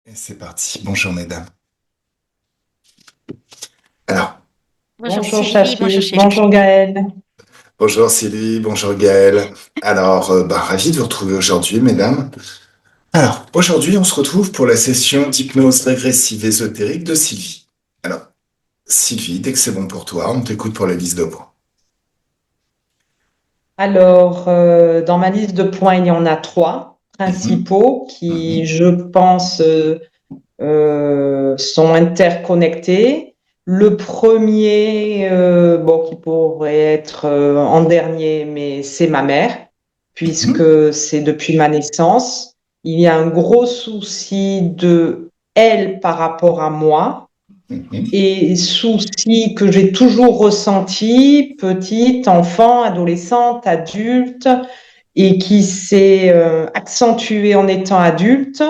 Et c'est parti. Bonjour mesdames. Alors, Bonjour Bonjour Sylvie, bonjour Chafi, chérie. bonjour Gaël. bonjour Sylvie, bonjour Gaëlle. Alors, ravi de vous retrouver aujourd'hui, mesdames. Alors, aujourd'hui, on se retrouve pour la session d'hypnose régressive ésotérique de Sylvie. Alors, Sylvie, dès que c'est bon pour toi, on t'écoute pour la liste de points. Alors, dans ma liste de points, il y en a trois Mhm, principaux qui, mhm, je pense, sont interconnectés. Le premier, bon, qui pourrait être en dernier, mais c'est ma mère, mhm, puisque c'est depuis ma naissance. Il y a un gros souci de elle par rapport à moi. mhm. Et soucis que j'ai toujours ressentis, petite, enfant, adolescente, adulte, et qui s'est accentué en étant adulte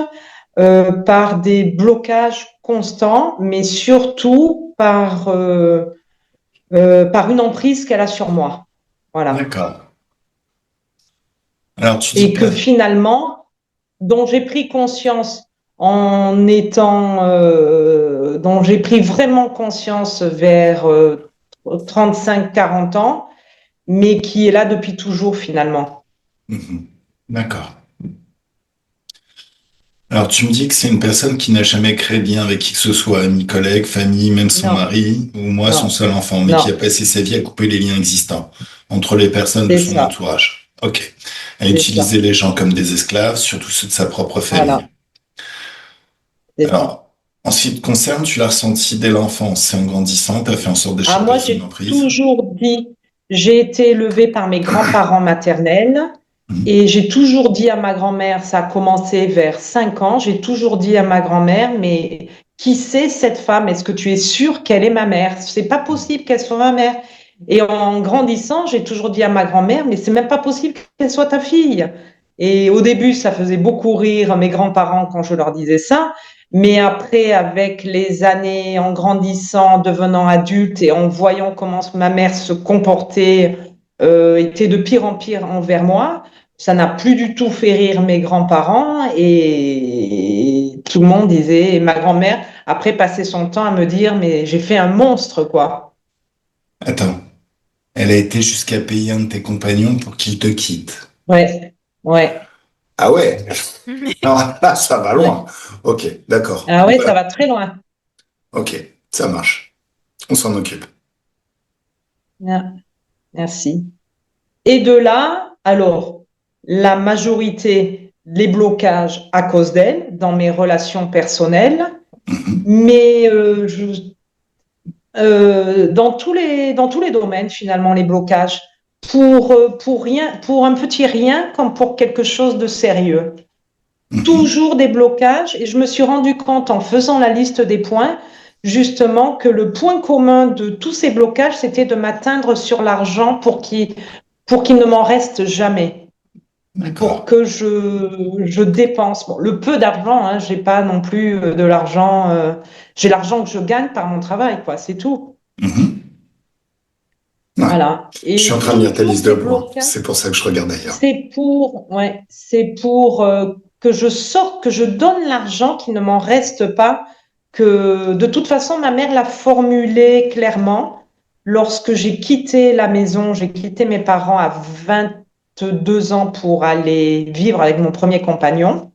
par des blocages constants, mais surtout par une emprise qu'elle a sur moi. Voilà. D'accord. Alors, tu dis Et que pas. finalement, dont j'ai pris conscience dont j'ai pris vraiment conscience vers 35-40 ans, mais qui est là depuis toujours finalement. Mhm. D'accord. Alors, tu me dis que c'est une personne qui n'a jamais créé de lien avec qui que ce soit, amis, collègues, famille, même son Non, mari, ou moi, son non, seul enfant, mais qui a non, passé sa vie à couper les liens existants entre les personnes de c'est son ça, entourage. Ok. À c'est ça. utiliser les gens comme des esclaves, surtout ceux de sa propre famille. Voilà, c'est ça. Alors, en ce qui te concerne, tu l'as ressenti dès l'enfance. C'est en grandissant, tu as fait en sorte Ah, d'échapper à moi, son j'ai emprise. toujours dit, j'ai été élevée par mes grands-parents maternels Mhm. et j'ai toujours dit à ma grand-mère, ça a commencé vers 5 ans, j'ai toujours dit à ma grand-mère, mais qui c'est cette femme? Est-ce que tu es sûre qu'elle est ma mère? C'est pas possible qu'elle soit ma mère. Et en grandissant, j'ai toujours dit à ma grand-mère, mais c'est même pas possible qu'elle soit ta fille. Et au début, ça faisait beaucoup rire mes grands-parents quand je leur disais ça. Mais après, avec les années, en grandissant, devenant adulte et en voyant comment ma mère se comportait, était de pire en pire envers moi, ça n'a plus du tout fait rire mes grands-parents et tout le monde disait, et ma grand-mère, après, passait son temps à me dire, mais j'ai fait un monstre, quoi. Attends, elle a été jusqu'à payer un de tes compagnons pour qu'il te quitte. Ouais, ouais, Ah ouais, alors là, ça va loin. ouais. Ok, d'accord. Ah ouais, ça Voilà. va très loin. Ok, ça marche. On s'en occupe. Ah, merci. Et de là, alors, la majorité, les blocages à cause d'elle dans mes relations personnelles, Mhm. mais dans tous les domaines, finalement, les blocages, pour rien, pour un petit rien comme pour quelque chose de sérieux. Mhm. Toujours des blocages, et je me suis rendu compte en faisant la liste des points, justement, que le point commun de tous ces blocages, c'était de m'atteindre sur l'argent pour qu'il ne m'en reste jamais. Pour D'accord. que je dépense. Bon, le peu d'argent, hein, j'ai pas non plus de l'argent. J'ai l'argent que je gagne par mon travail, quoi, c'est tout. Mhm. Ouais. Voilà. Je suis en Et train de lire ta toujours liste de ces points. blocages, C'est pour ça que je regarde ailleurs. c'est pour que je sorte, que je donne l'argent, qu'il ne m'en reste pas. Que de toute façon, ma mère l'a formulé clairement. Lorsque j'ai quitté la maison, j'ai quitté mes parents à 22 ans pour aller vivre avec mon premier compagnon.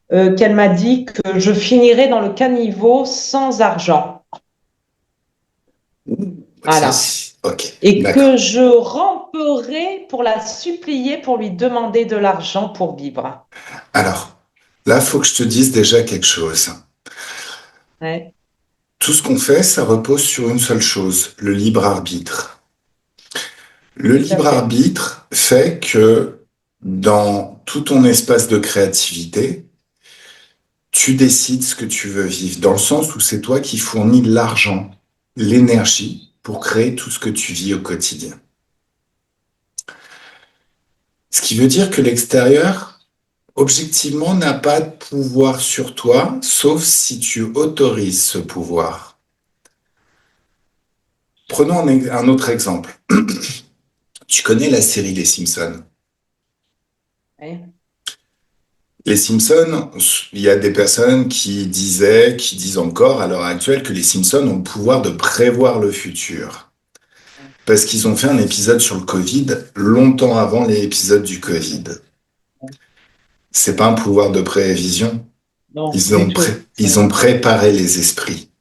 Qu'elle m'a dit que je finirais dans le caniveau sans argent. Ça, Voilà. ok, Et que d'accord. je ramperais pour la supplier pour lui demander de l'argent pour vivre. Alors, là, il faut que je te dise déjà quelque chose. Ouais, Tout ce qu'on fait, ça repose sur une seule chose, le libre arbitre. Le tout à libre fait. arbitre fait que dans tout ton espace de créativité, tu décides ce que tu veux vivre, dans le sens où c'est toi qui fournis l'argent, l'énergie pour créer tout ce que tu vis au quotidien. Ce qui veut dire que l'extérieur, objectivement, n'a pas de pouvoir sur toi, sauf si tu autorises ce pouvoir. Prenons un autre exemple. Tu connais la série Les Simpsons. Ouais, Les Simpsons, il y a des personnes qui disent encore à l'heure actuelle que les Simpsons ont le pouvoir de prévoir le futur. Parce qu'ils ont fait un épisode sur le Covid longtemps avant l'épisode du Covid. C'est pas un pouvoir de prévision. Non, du tout. Ils ont préparé les esprits.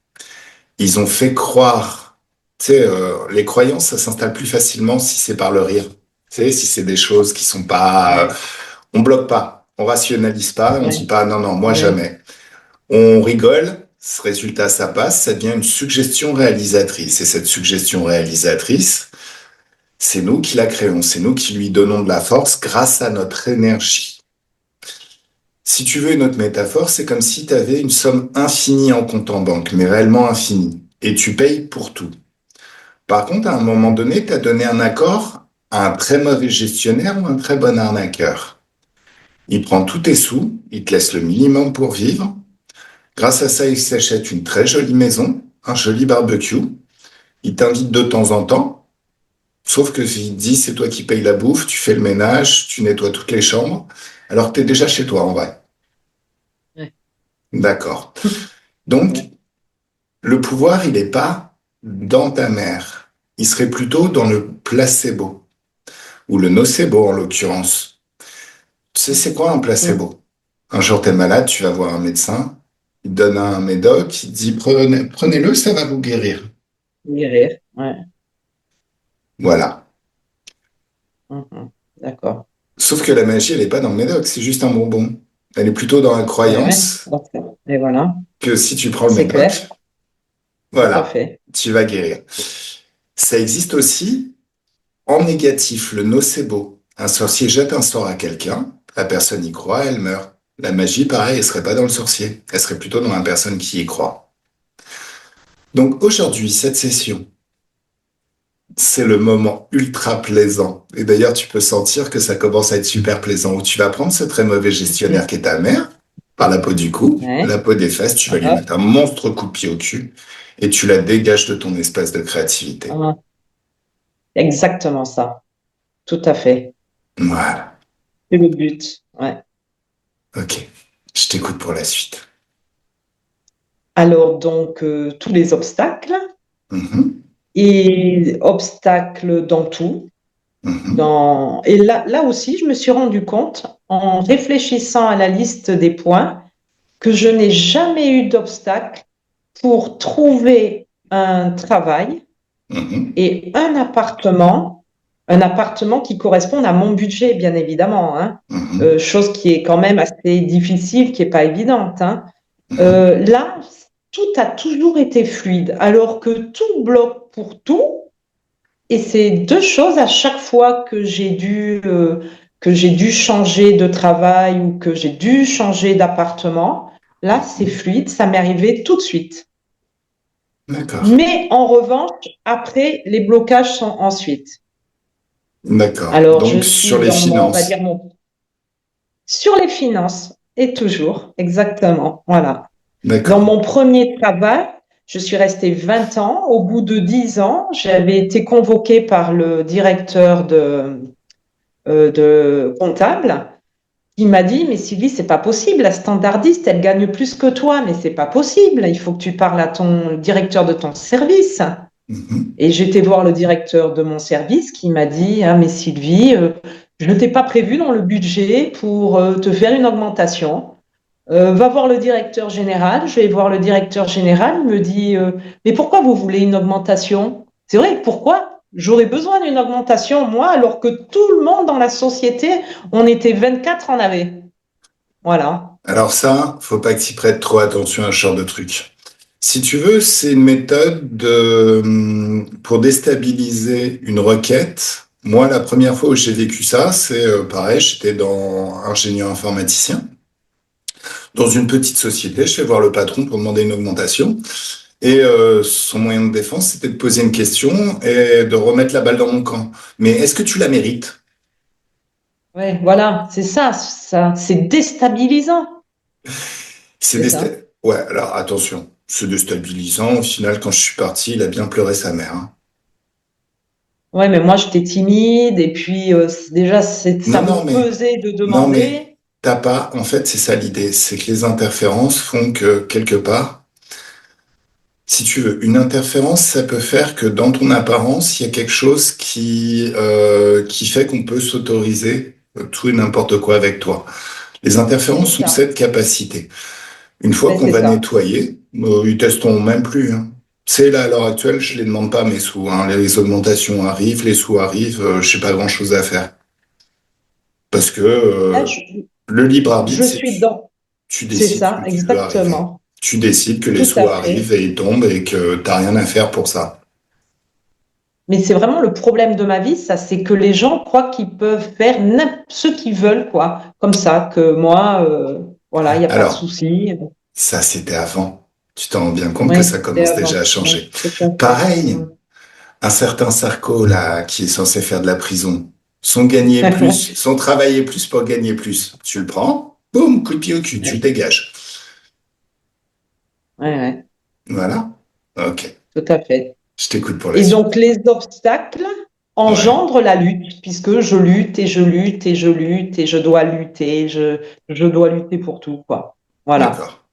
Ils ont fait croire. Tu sais, les croyances, ça s'installe plus facilement si c'est par le rire. Tu sais, si c'est des choses qui sont pas, Ouais, on bloque pas, on rationalise pas, on dit ouais, pas non, non, moi ouais. jamais. On rigole, ce résultat, ça passe, ça devient une suggestion réalisatrice. Et cette suggestion réalisatrice, c'est nous qui la créons, c'est nous qui lui donnons de la force grâce à notre énergie. Si tu veux une autre métaphore, c'est comme si tu avais une somme infinie en compte en banque, mais réellement infinie, et tu payes pour tout. Par contre, à un moment donné, tu as donné un accord à un très mauvais gestionnaire ou un très bon arnaqueur. Il prend tous tes sous, il te laisse le minimum pour vivre. Grâce à ça, il s'achète une très jolie maison, un joli barbecue. Il t'invite de temps en temps, sauf que s'il te dit c'est toi qui payes la bouffe, tu fais le ménage, tu nettoies toutes les chambres, alors que tu es déjà chez toi en vrai. Ouais, D'accord. Donc, ouais. le pouvoir, il n'est pas dans ta mère. Il serait plutôt dans le placebo, ou le nocebo en l'occurrence. Tu sais, c'est quoi un Mm. placebo? Un jour, tu es malade, tu vas voir un médecin, il te donne un médoc, il te dit prenez-le, ça va vous guérir. Guérir. Ouais. Voilà. Mhm. D'accord. Sauf que la magie, elle n'est pas dans le médoc, c'est juste un bonbon. Elle est plutôt dans la Ouais, ouais. croyance D'accord. Et voilà. que si tu prends le C'est clair. médoc, Tout à voilà, fait. tu vas guérir. Ça existe aussi en négatif, le nocebo. Un sorcier jette un sort à quelqu'un, la personne y croit, elle meurt. La magie, pareil, elle serait pas dans le sorcier, elle serait plutôt dans la personne qui y croit. Donc aujourd'hui, cette session, c'est le moment ultra plaisant. Et d'ailleurs, tu peux sentir que ça commence à être super plaisant, où tu vas prendre ce très mauvais gestionnaire Mhm. qui est ta mère, par la peau du cou, la Ouais. peau des fesses, tu vas lui Hop. mettre un monstre coup de pied au cul, et tu la dégages de ton espace de créativité. Ah, exactement ça. Tout à fait. Voilà. C'est le but. Ouais. Ok. Je t'écoute pour la suite. Alors, donc, tous les obstacles Mhm, et obstacles dans tout. mhm, Et là aussi, je me suis rendu compte, en réfléchissant à la liste des points, que je n'ai jamais eu d'obstacle pour trouver un travail mhm, et un appartement qui corresponde à mon budget, bien évidemment, hein. mhm, Chose qui est quand même assez difficile, qui n'est pas évidente, hein. mhm. Là, tout a toujours été fluide, alors que tout bloque pour tout. Et c'est deux choses à chaque fois que j'ai dû changer de travail ou que j'ai dû changer d'appartement. Là, c'est fluide, ça m'est arrivé tout de suite. D'accord. Mais en revanche, après, les blocages sont ensuite. D'accord. Alors, je Donc sur suis les dans mon, on va dire finances. sur les finances, et toujours, exactement, voilà. Dans D'accord. mon premier travail, je suis restée 20 ans. Au bout de 10 ans, j'avais été convoquée par le directeur de comptable. Il m'a dit, mais Sylvie, c'est pas possible. La standardiste, elle gagne plus que toi, mais c'est pas possible. Il faut que tu parles à ton directeur de ton service. Mhm. Et j'étais voir le directeur de mon service qui m'a dit, ah, mais Sylvie, je ne t'ai pas prévu dans le budget pour te faire une augmentation. Va voir le directeur général. Je vais voir le directeur général. Il me dit, mais pourquoi vous voulez une augmentation? C'est vrai, pourquoi? J'aurais besoin d'une augmentation, moi, alors que tout le monde dans la société, on était 24 en avait. Voilà. Alors ça, faut pas que tu prêtes trop attention à ce genre de truc. Si tu veux, c'est une méthode pour déstabiliser une requête. Moi, la première fois où j'ai vécu ça, c'est pareil, j'étais dans ingénieur informaticien, dans une petite société. Je vais voir le patron pour demander une augmentation. Et son moyen de défense, c'était de poser une question et de remettre la balle dans mon camp. Mais est-ce que tu la mérites? Ouais, voilà, c'est ça, c'est déstabilisant. C'est C'est ça. Ouais, alors attention, c'est déstabilisant. Au final, quand je suis parti, il a bien pleuré sa mère, hein. Ouais, mais moi, j'étais timide et puis déjà, ça Non, me non, mais pesait de non, mais demander. t'as pas, en fait, c'est ça l'idée, c'est que les interférences font que quelque part, si tu veux, une interférence, ça peut faire que dans ton apparence, il y a quelque chose qui fait qu'on peut s'autoriser tout et n'importe quoi avec toi. Les C'est interférences ont ça. cette capacité. Une fois Ben, qu'on c'est va ça. nettoyer, ils testeront même plus. Hein. C'est là, à l'heure actuelle, je les demande pas mes sous. Hein. Les augmentations arrivent, les sous arrivent, je sais pas grand-chose à faire. Parce que Là, le libre arbitre, je c'est suis dans. tu C'est décides ce ça, que tu veux arriver. exactement. Tu décides que les Tout sous à fait. arrivent et ils tombent et que t'as rien à faire pour ça. Mais c'est vraiment le problème de ma vie, ça, c'est que les gens croient qu'ils peuvent faire ce qu'ils veulent, quoi. Comme ça, que moi, voilà, il n'y a pas de Alors, souci. ça, c'était avant. Tu t'en rends bien compte que Oui, ça c'était commence déjà avant. à Oui, changer. tout à fait. Pareil, un certain Sarko, là, qui est censé faire de la prison, son gagner plus, son travailler plus pour gagner plus. Tu le prends, boum, coup de pied au cul, tu le Ouais, dégages. ouais, ouais, Voilà. Ok. tout à fait. Je t'écoute pour la Et suite. donc, les obstacles Ouais. engendrent la lutte, puisque je lutte et je lutte et je lutte et je dois lutter, je dois lutter pour tout, quoi. Voilà. D'accord.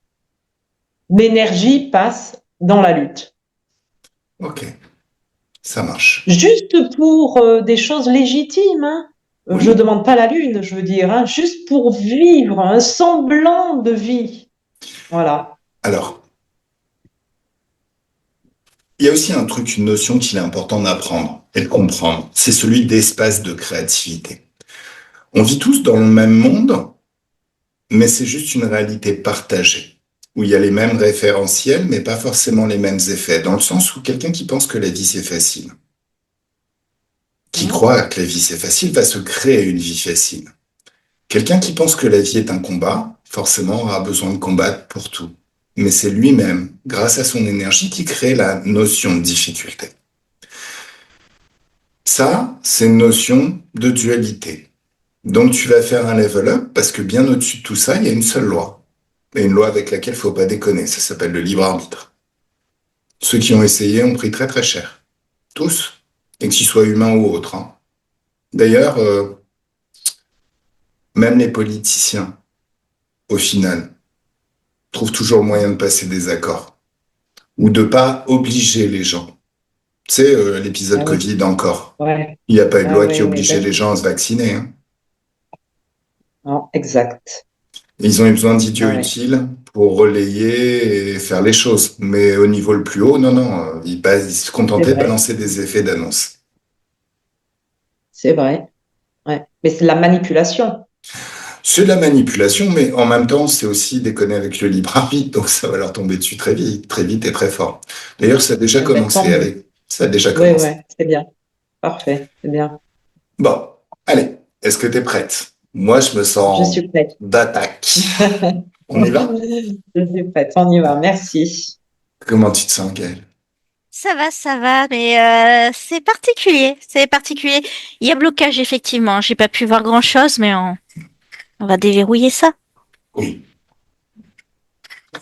L'énergie passe dans la lutte. Ok. Ça marche. Juste pour des choses légitimes, hein. Je Oui. demande pas la lune, je veux dire, hein, juste pour vivre un semblant de vie. Voilà. Alors, il y a aussi un truc, une notion qu'il est important d'apprendre et de comprendre. C'est celui d'espace de créativité. On vit tous dans le même monde, mais c'est juste une réalité partagée, où il y a les mêmes référentiels, mais pas forcément les mêmes effets, dans le sens où quelqu'un qui pense que la vie c'est facile, qui Hein. croit que la vie c'est facile, va se créer une vie facile. Quelqu'un qui pense que la vie est un combat, forcément aura besoin de combattre pour tout. Mais c'est lui-même, grâce à son énergie, qui crée la notion de difficulté. Ça, c'est une notion de dualité. Donc tu vas faire un level up parce que bien au-dessus de tout ça, il y a une seule loi. Et une loi avec laquelle il ne faut pas déconner. Ça s'appelle le libre arbitre. Ceux qui ont essayé ont pris très très cher. Tous. Et qu'ils soient humains ou autres. Hein. D'ailleurs, même les politiciens, au final, trouvent toujours le moyen de passer des accords. Ou de pas obliger les gens. C'est l'épisode Ah oui. Covid encore. Ouais. Il n'y a pas eu de Ah loi oui, qui oui, obligeait ben, les gens à se vacciner. Hein. non, exact. Ils ont eu besoin d'idiots Ah oui, utiles pour relayer et faire les choses. Mais au niveau le plus haut, non, non, ils se c'est contentaient de vrai. balancer des effets d'annonce. C'est vrai. Ouais. Mais c'est de la manipulation. C'est de la manipulation, mais en même temps, c'est aussi déconner avec le libre arbitre, donc ça va leur tomber dessus très vite et très fort. D'ailleurs, ça a déjà Eh ben, tant commencé mieux. avec, ça a déjà Oui, commencé. oui, c'est bien. Parfait. C'est bien. Bon, allez, est-ce que t'es prête? Moi, je me Je sens suis prête. d'attaque. On y va? Je suis prête. On y va. Merci. Comment tu te sens, Gaël? Ça va, mais c'est particulier, c'est particulier. Il y a blocage, effectivement. J'ai pas pu voir grand-chose, mais on va déverrouiller ça. Oui.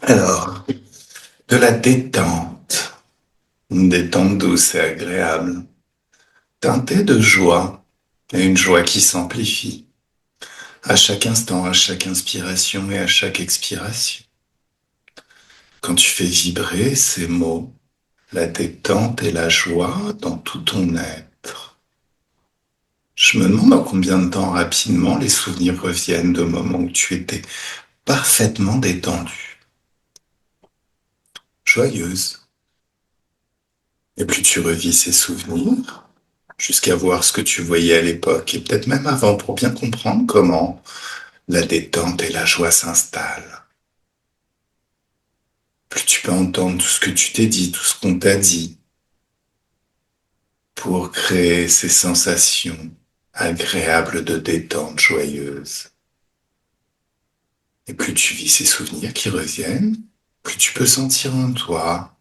Alors, de la détente. Une détente douce et agréable, teintée de joie, et une joie qui s'amplifie, à chaque instant, à chaque inspiration et à chaque expiration. Quand tu fais vibrer ces mots, la détente et la joie dans tout ton être. Je me demande en combien de temps rapidement les souvenirs reviennent de moments où tu étais parfaitement détendue, joyeuse. Et plus tu revis ces souvenirs, jusqu'à voir ce que tu voyais à l'époque, et peut-être même avant, pour bien comprendre comment la détente et la joie s'installent. Plus tu peux entendre tout ce que tu t'es dit, tout ce qu'on t'a dit, pour créer ces sensations agréables de détente joyeuse. Et plus tu vis ces souvenirs qui reviennent, plus tu peux sentir en toi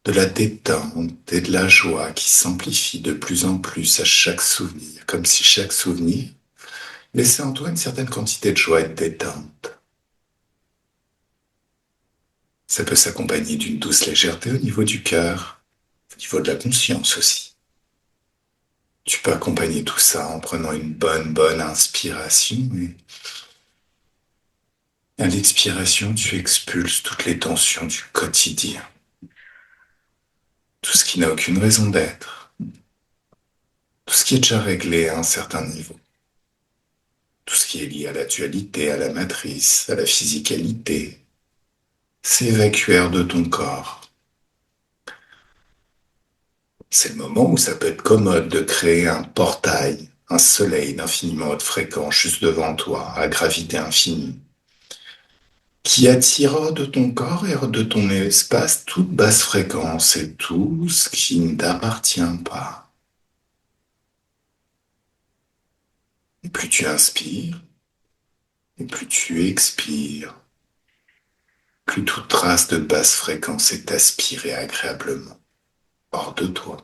de la détente et de la joie qui s'amplifie de plus en plus à chaque souvenir, comme si chaque souvenir laissait en toi une certaine quantité de joie et de détente. Ça peut s'accompagner d'une douce légèreté au niveau du cœur, au niveau de la conscience aussi. Tu peux accompagner tout ça en prenant une bonne inspiration À l'expiration, tu expulses toutes les tensions du quotidien, tout ce qui n'a aucune raison d'être, tout ce qui est déjà réglé à un certain niveau, tout ce qui est lié à la dualité, à la matrice, à la physicalité, c'est évacué hors de ton corps. C'est le moment où ça peut être commode de créer un portail, un soleil d'infiniment haute fréquence juste devant toi, à gravité infinie, qui attire de ton corps et de ton espace toute basse fréquence et tout ce qui ne t'appartient pas. Et plus tu inspires, et plus tu expires, plus toute trace de basse fréquence est aspirée agréablement hors de toi.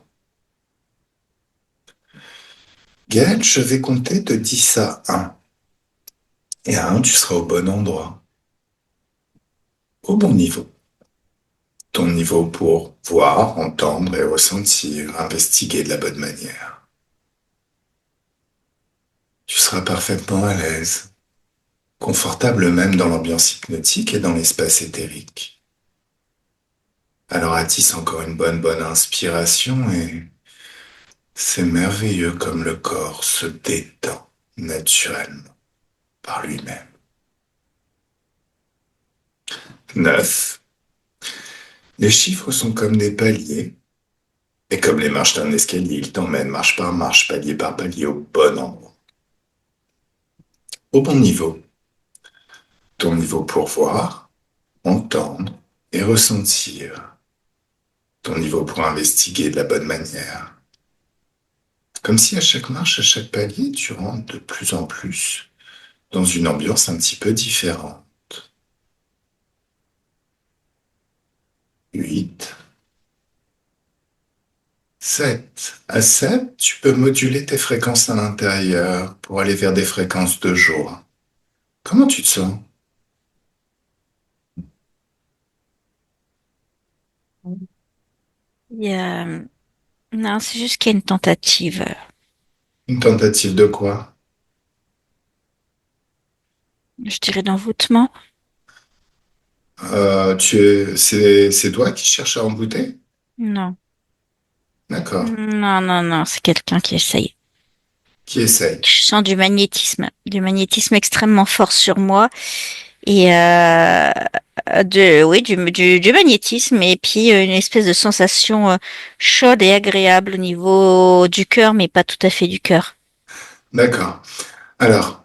Gaël, je vais compter de 10 à 1. Et à 1, tu seras au bon endroit, au bon niveau. Ton niveau pour voir, entendre et ressentir, investiguer de la bonne manière. Tu seras parfaitement à l'aise, confortable même dans l'ambiance hypnotique et dans l'espace éthérique. Alors attisse encore une bonne inspiration et c'est merveilleux comme le corps se détend naturellement par lui-même. 9. Les chiffres sont comme des paliers et comme les marches d'un escalier, ils t'emmènent marche par marche, palier par palier au bon endroit, au bon niveau. Ton niveau pour voir, entendre et ressentir. Ton niveau pour investiguer de la bonne manière. Comme si à chaque marche, à chaque palier, tu rentres de plus en plus dans une ambiance un petit peu différente. 8. 7. À 7, tu peux moduler tes fréquences à l'intérieur pour aller vers des fréquences de joie. Comment tu te sens? Il y a... Non, c'est juste qu'il y a une tentative. Une tentative de quoi? Je dirais d'envoûtement. C'est toi qui cherches à embouter? Non. D'accord. Non, non, non, c'est quelqu'un qui essaye. Qui essaye? Je sens du magnétisme extrêmement fort sur moi et oui, du magnétisme et puis une espèce de sensation chaude et agréable au niveau du cœur, mais pas tout à fait du cœur. D'accord. Alors,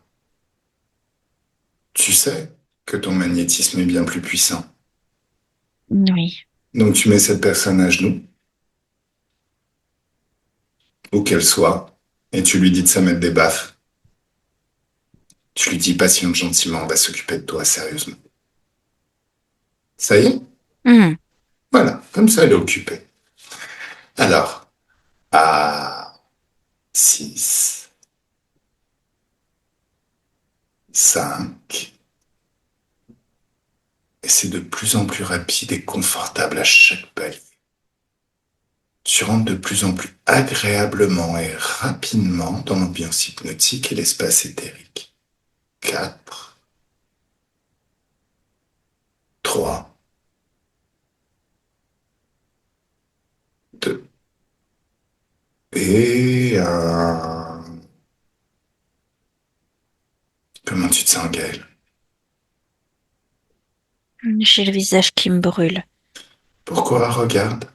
tu sais que ton magnétisme est bien plus puissant. Oui. Donc tu mets cette personne à genoux, où qu'elle soit, et tu lui dis de se mettre des baffes. Tu lui dis patiente gentiment, on va s'occuper de toi sérieusement. Ça y est? Hmm. Voilà, comme ça elle est occupée. Alors, à 6, 5, et c'est de plus en plus rapide et confortable à chaque palier. Tu rentres de plus en plus agréablement et rapidement dans l'ambiance hypnotique et l'espace éthérique. 4, 3, 2, et comment tu te sens, Gaël? J'ai le visage qui me brûle. Pourquoi? Regarde.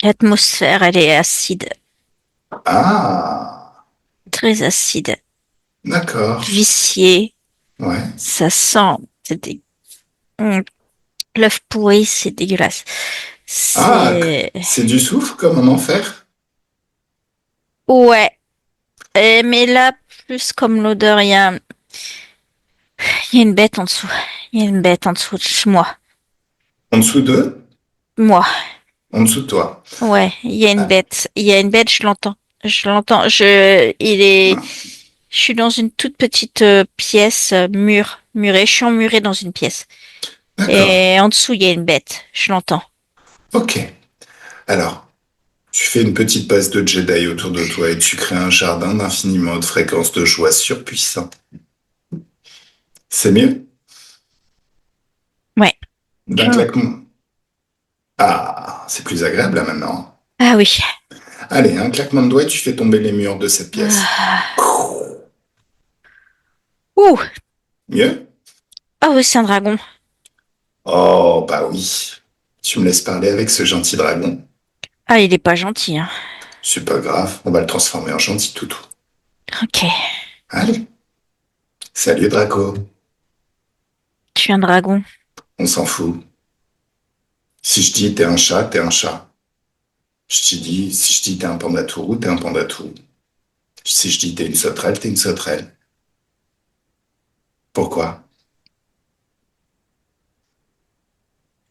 L'atmosphère, elle est acide, Ah, très acide, d'accord. viciée. Ouais. Ça sent. C'est dé- Hmm. L'œuf pourri, c'est dégueulasse. Ah, C'est c'est du soufre comme en enfer? ouais. Mais là, plus comme l'odeur, il y a une bête en dessous. Il y a une bête en dessous de moi. En dessous d'eux? Moi. En dessous de toi. Ouais, il y a une Ah, bête. Il y a une bête, je l'entends. Je l'entends. Je suis dans une toute petite pièce, murée. Je suis emmurée dans une pièce. d'accord. Et en dessous, il y a une bête. Je l'entends. Ok. Alors, tu fais une petite base de Jedi autour de toi et tu crées un jardin d'infiniment haute fréquence de joie surpuissant. C'est mieux? D'un claquement. Ah, c'est plus agréable là maintenant. Ah oui. Allez, un claquement de doigts et tu fais tomber les murs de cette pièce. Ah. Ouh. Mieux? Ah oui, c'est un dragon. Oh, bah oui. Tu me laisses parler avec ce gentil dragon. Ah, il est pas gentil, hein. C'est pas grave, on va le transformer en gentil toutou. Ok. Allez, salut Draco. Je suis un dragon. On s'en fout. Si je dis t'es un chat, t'es un chat. Si je dis t'es un panda tourou, t'es un panda tourou. Si je dis t'es une sauterelle, t'es une sauterelle. Pourquoi?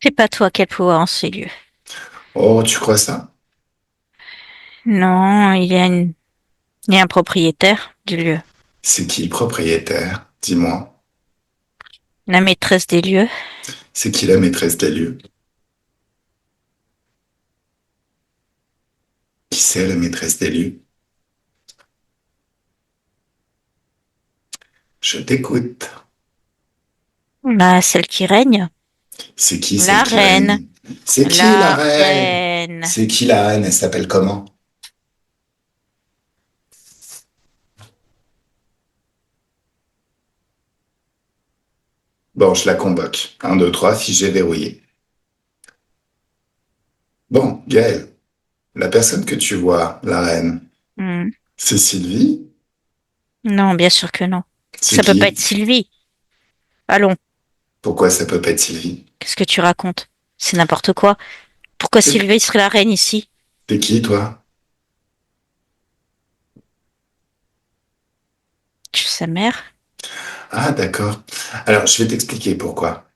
C'est pas toi qui as le pouvoir en ces lieux. Oh, tu crois ça? Non, il y a un propriétaire du lieu. C'est qui le propriétaire? Dis-moi. La maîtresse des lieux. C'est qui la maîtresse des lieux? Qui c'est la maîtresse des lieux? Je t'écoute. Bah, celle qui règne. C'est qui celle La qui reine. règne? C'est qui la La reine? reine. C'est qui la reine? Elle s'appelle comment? Bon, je la convoque. Un, deux, trois, figé, verrouillé. Bon, Gaël, la personne que tu vois, la reine, Hmm. c'est Sylvie? Non, bien sûr que non. C'est Ça peut pas qui? être Sylvie. Allons, Pourquoi ça peut pas être Sylvie? qu'est-ce que tu racontes? C'est n'importe quoi. Pourquoi T'es Sylvie serait la reine ici? t'es qui, toi? Je suis sa mère. Ah, d'accord. Alors, je vais t'expliquer pourquoi.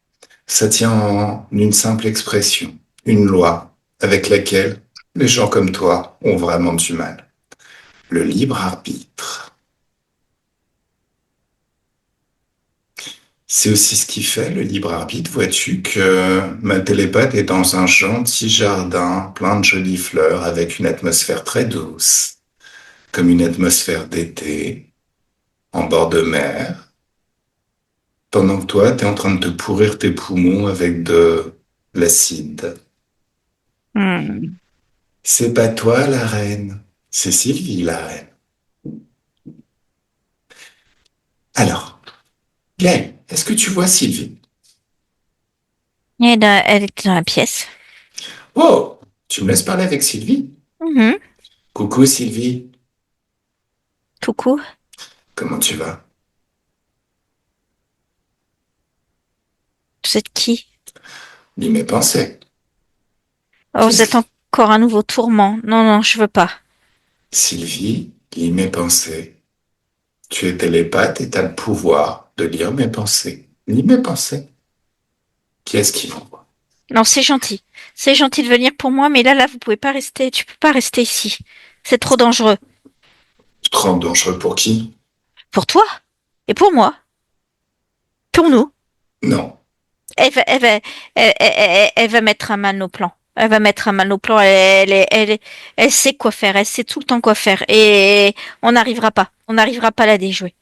Ça tient en une simple expression, une loi, avec laquelle les gens comme toi ont vraiment du mal. Le libre arbitre. C'est aussi ce qui fait le libre arbitre, vois-tu, que ma télépathe est dans un gentil jardin plein de jolies fleurs avec une atmosphère très douce, comme une atmosphère d'été, en bord de mer, pendant que toi, t'es en train de te pourrir tes poumons avec de l'acide. Hmm. C'est pas toi la reine, c'est Sylvie la reine. Alors, Gaël, est-ce que tu vois Sylvie? Elle est dans la pièce. Oh, tu me laisses parler avec Sylvie? Mhm. Coucou Sylvie, Coucou. comment tu vas? Vous êtes qui? Lis mes pensées. Oh, vous Qu'est-ce êtes que... encore un nouveau tourment. Non, non, je veux pas. Sylvie, lis mes pensées. Tu es télépathe et t'as le pouvoir de lire mes pensées. Lis mes pensées. Qui est-ce qui m'envoie? Non, c'est gentil. C'est gentil de venir pour moi, mais là, vous pouvez pas rester. Tu peux pas rester ici. C'est trop dangereux. Tu te rends dangereux pour qui? Pour toi et pour moi. Pour nous. Non. Elle va, elle va mettre à mal nos plans. Elle va mettre à mal nos plans. Elle sait quoi faire. Elle sait tout le temps quoi faire. Et on n'arrivera pas. On n'arrivera pas à la déjouer.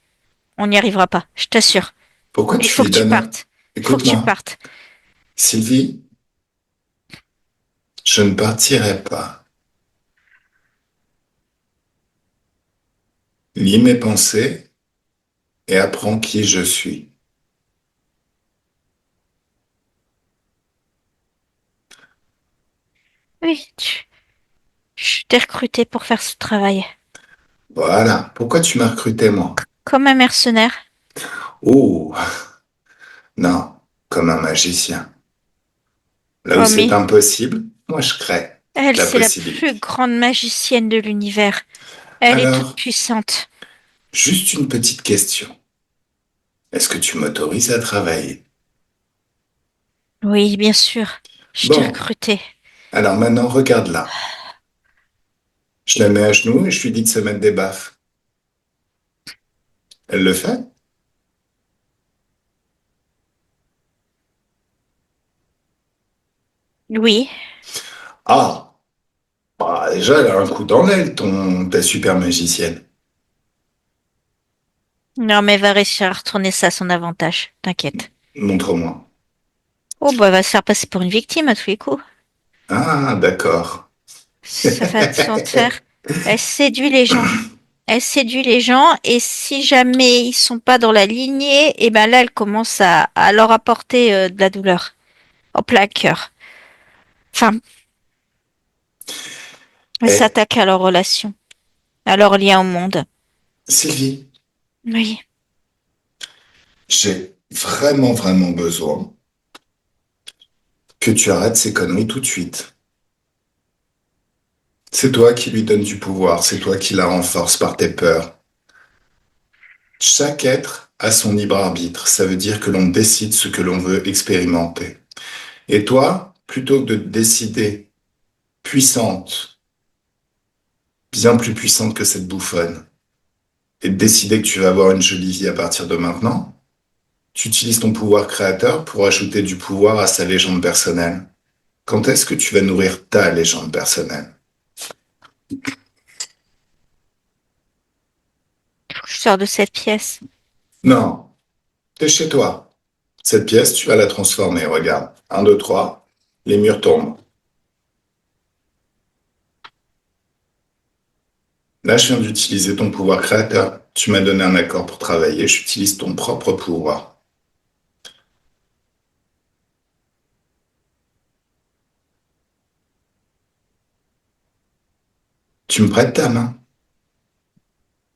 On n'y arrivera pas. Je t'assure. Pourquoi Il tu faut que lui tu donnes... partes. Il faut que tu Écoute-moi, partes. Sylvie, je ne partirai pas. Lis mes pensées et apprends qui je suis. Oui, je t'ai recruté pour faire ce travail. Voilà. Pourquoi tu m'as recruté, moi? Comme un mercenaire. Oh, non, comme un magicien. Là où Oh, c'est mais impossible, moi je crée elle, la c'est la plus possibilité. grande magicienne de l'univers. Elle est toute Alors, puissante. juste une petite question. Est-ce que tu m'autorises à travailler? Oui, bien sûr. Je t'ai Bon, recruté. alors maintenant, regarde là. Je la mets à genoux et je lui dis de se mettre des baffes. Elle le fait? Oui. Ah, bah, déjà, elle a un coup dans l'aile, ta super magicienne. Non, mais elle va réussir à retourner ça à son avantage. T'inquiète. Montre-moi. Oh, bah, elle va se faire passer pour une victime à tous les coups. Ah, d'accord. Ça va de son faire. Elle séduit les gens. Elle séduit les gens et si jamais ils sont pas dans la lignée, et ben là, elle commence à leur apporter de la douleur en plein cœur. Enfin, elle Eh, s'attaque à leur relation, à leur lien au monde. Sylvie, Oui. j'ai vraiment, vraiment besoin que tu arrêtes ces conneries tout de suite. C'est toi qui lui donnes du pouvoir, c'est toi qui la renforce par tes peurs. Chaque être a son libre arbitre, ça veut dire que l'on décide ce que l'on veut expérimenter. Et toi, plutôt que de décider puissante, bien plus puissante que cette bouffonne, et de décider que tu vas avoir une jolie vie à partir de maintenant, tu utilises ton pouvoir créateur pour ajouter du pouvoir à sa légende personnelle. Quand est-ce que tu vas nourrir ta légende personnelle? Faut que je sors de cette pièce. Non, t'es chez toi. Cette pièce, tu vas la transformer. Regarde. Un, 2, 3. Les murs tombent. Là, je viens d'utiliser ton pouvoir créateur. Tu m'as donné un accord pour travailler. J'utilise ton propre pouvoir. Tu me prêtes ta main.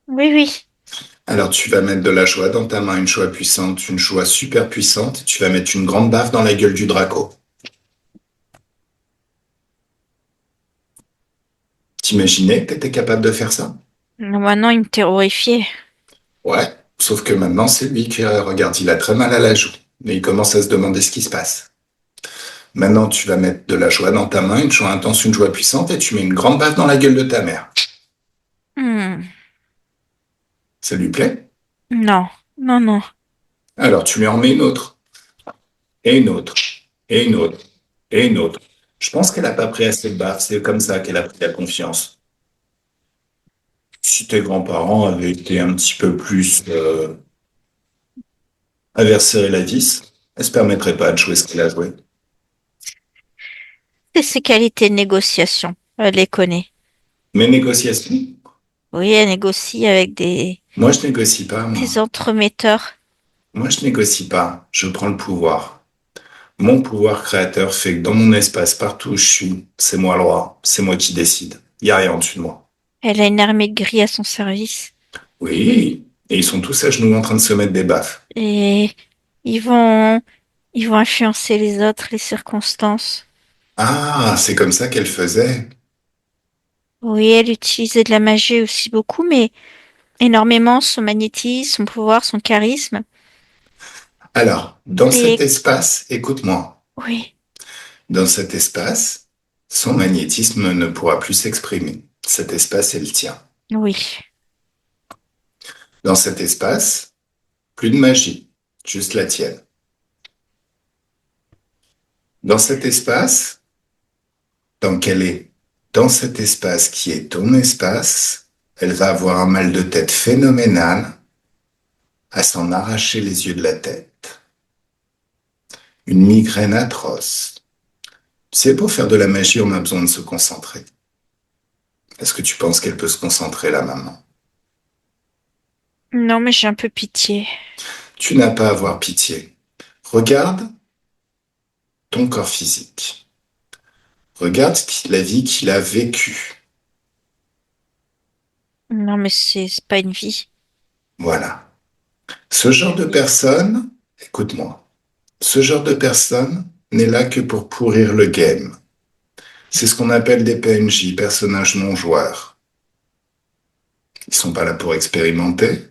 Oui, oui. Alors, tu vas mettre de la joie dans ta main, une joie puissante, une joie super puissante. Tu vas mettre une grande baffe dans la gueule du Draco. T'imaginais que t'étais capable de faire ça? Maintenant, il me terrifiait. Ouais. Sauf que maintenant, c'est lui qui regarde. Il a très mal à la joue. Mais il commence à se demander ce qui se passe. Maintenant, tu vas mettre de la joie dans ta main, une joie intense, une joie puissante, et tu mets une grande baffe dans la gueule de ta mère. Hmm. Ça lui plaît? Non, non, non. Alors, tu lui en mets une autre, et une autre, et une autre, et une autre. Je pense qu'elle n'a pas pris assez de baffes. C'est comme ça qu'elle a pris la confiance. Si tes grands-parents avaient été un petit peu plus avaient resserré la vis, elle se permettrait pas de jouer ce qu'elle a joué. C'est ses qualités de négociation. Elle les connaît. Mes négociations, Oui, elle négocie avec moi je négocie pas, des moi. entremetteurs. Moi je négocie pas. Je prends le pouvoir. Mon pouvoir créateur fait que dans mon espace, partout où je suis, c'est moi le roi, c'est moi qui décide. Il n'y a rien en dessus de moi. Elle a une armée de gris à son service. Oui, et ils sont tous à genoux en train de se mettre des baffes. Et ils vont, ils vont influencer les autres, les circonstances. Ah, c'est comme ça qu'elle faisait. Oui, elle utilisait de la magie aussi beaucoup, mais énormément son magnétisme, son pouvoir, son charisme. Alors, dans cet Et espace, écoute-moi, oui, dans cet espace, son magnétisme ne pourra plus s'exprimer. Cet espace est le tien. oui, Dans cet espace, plus de magie, juste la tienne. Dans cet espace, tant qu'elle est dans cet espace qui est ton espace, elle va avoir un mal de tête phénoménal à s'en arracher les yeux de la tête. Une migraine atroce. C'est pour faire de la magie, on a besoin de se concentrer. Est-ce que tu penses qu'elle peut se concentrer là, maman? non, mais j'ai un peu pitié. Tu n'as pas à avoir pitié. Regarde ton corps physique. Regarde la vie qu'il a vécue. Non, mais c'est pas une vie. Voilà. Ce genre de personne, écoute-moi, ce genre de personne n'est là que pour pourrir le game. C'est ce qu'on appelle des PNJ, personnages non joueurs. Ils sont pas là pour expérimenter.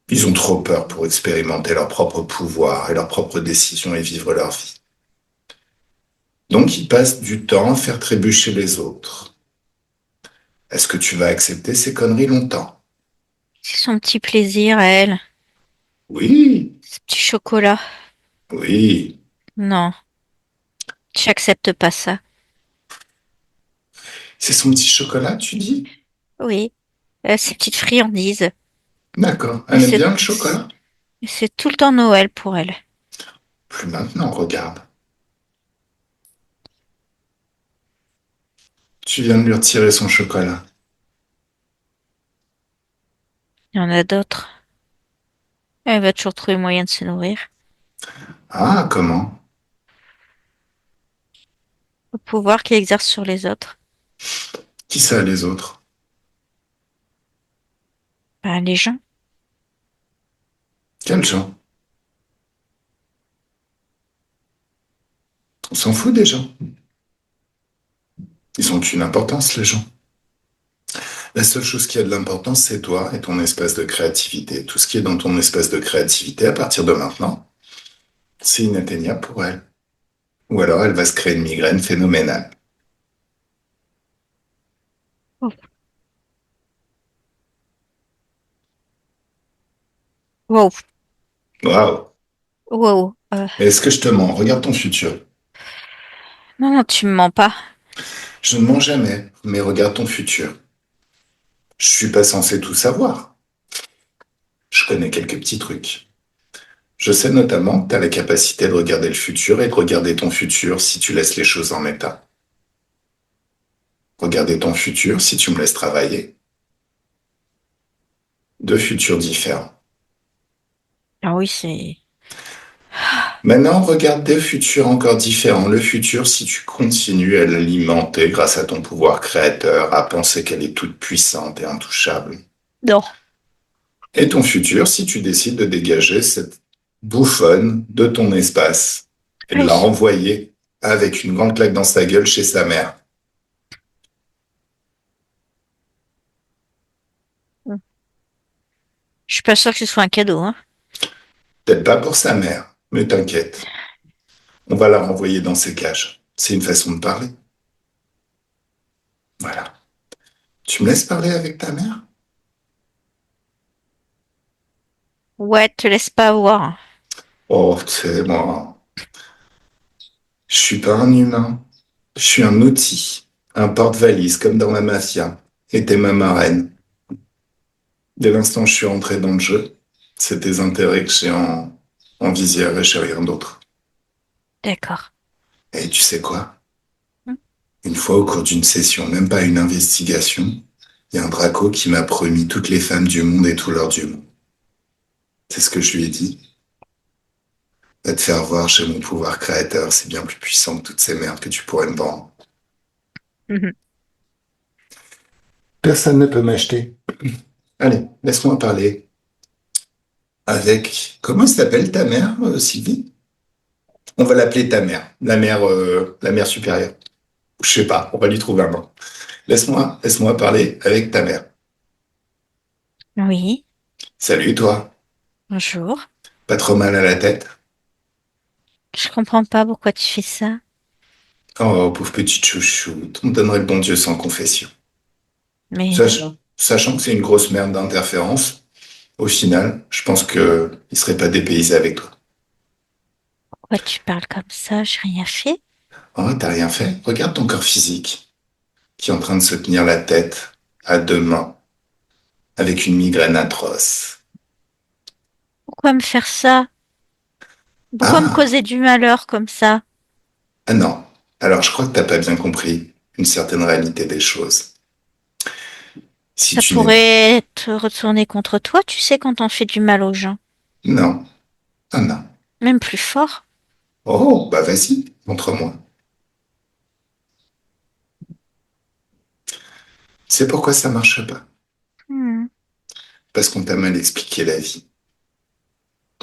Ils ont trop peur pour expérimenter leur propre pouvoir et leurs propres décisions et vivre leur vie. Donc ils passent du temps à faire trébucher les autres. Est-ce que tu vas accepter ces conneries longtemps? C'est son petit plaisir à elle. Oui, Ce petit chocolat. oui. Non, j'accepte pas ça. C'est son petit chocolat, tu dis? Oui, ces petites friandises. D'accord. Et Elle aime bien le chocolat? c'est tout le temps Noël pour elle. Plus maintenant, regarde. Tu viens de lui retirer son chocolat. Il y en a d'autres. Elle va toujours trouver moyen de se nourrir. Ah, comment? Le pouvoir qu'il exerce sur les autres. Qui ça, les autres? Ben, les gens. Quels gens? On s'en fout des gens. Ils ont qu'une importance, les gens. La seule chose qui a de l'importance, c'est toi et ton espace de créativité. Tout ce qui est dans ton espace de créativité, à partir de maintenant, c'est inatteignable pour elle. Ou alors elle va se créer une migraine phénoménale. Oh. Wow. Waouh! Wow. Est-ce que je te mens? Regarde ton futur. Non, non, tu me mens pas. Je ne mens jamais, mais regarde ton futur. Je suis pas censé tout savoir. Je connais quelques petits trucs. Je sais notamment que tu as la capacité de regarder le futur et de regarder ton futur si tu laisses les choses en état. Regarder ton futur si tu me laisses travailler. Deux futurs différents. Ah oui, c'est... Maintenant, regarde des futurs encore différents. Le futur, si tu continues à l'alimenter grâce à ton pouvoir créateur, à penser qu'elle est toute puissante et intouchable. Non. Et ton futur, si tu décides de dégager cette bouffonne de ton espace et de la Oui. renvoyer avec une grande claque dans sa gueule chez sa mère. Je suis pas sûre que ce soit un cadeau, hein. Peut-être pas pour sa mère, mais t'inquiète. On va la renvoyer dans ses cages. C'est une façon de parler. Voilà. Tu me laisses parler avec ta mère? Ouais, te laisse pas avoir. Oh, tu sais, moi, je suis pas un humain. Je suis un outil, un porte-valise, comme dans la mafia. Et t'es ma marraine. Dès l'instant où je suis rentré dans le jeu, c'est tes intérêts que j'ai en visière et j'ai rien d'autre. D'accord. Et tu sais quoi? Une fois au cours d'une session, même pas une investigation, il y a un Draco qui m'a promis toutes les femmes du monde et tout l'or du monde. C'est ce que je lui ai dit. Va te faire voir chez mon pouvoir créateur, c'est bien plus puissant que toutes ces merdes que tu pourrais me vendre. Mhm. Personne ne peut m'acheter. Allez, laisse-moi parler avec... Comment s'appelle ta mère, Sylvie? On va l'appeler ta mère, la mère supérieure. Je sais pas, on va lui trouver un nom. Laisse-moi parler avec ta mère. Oui. Salut toi, Bonjour. pas trop mal à la tête? Je comprends pas pourquoi tu fais ça. Oh, pauvre petite chouchoute, on donnerait le bon Dieu sans confession. Mais Sachant que c'est une grosse merde d'interférence, au final, je pense que il serait pas dépaysé avec toi. pourquoi tu parles comme ça? J'ai rien fait. Oh, t'as rien fait? Regarde ton corps physique, qui est en train de se tenir la tête à deux mains, avec une migraine atroce. Pourquoi me faire ça? Pourquoi me Ah, causer du malheur comme ça? ah non. Alors je crois que t'as pas bien compris une certaine réalité des choses. Si Ça tu n'es... pourrait te retourner contre toi, tu sais, quand on fait du mal aux gens. Non, ah non. Même plus fort. Oh, bah vas-y, montre-moi. C'est pourquoi ça marche pas. Hmm. Parce qu'on t'a mal expliqué la vie.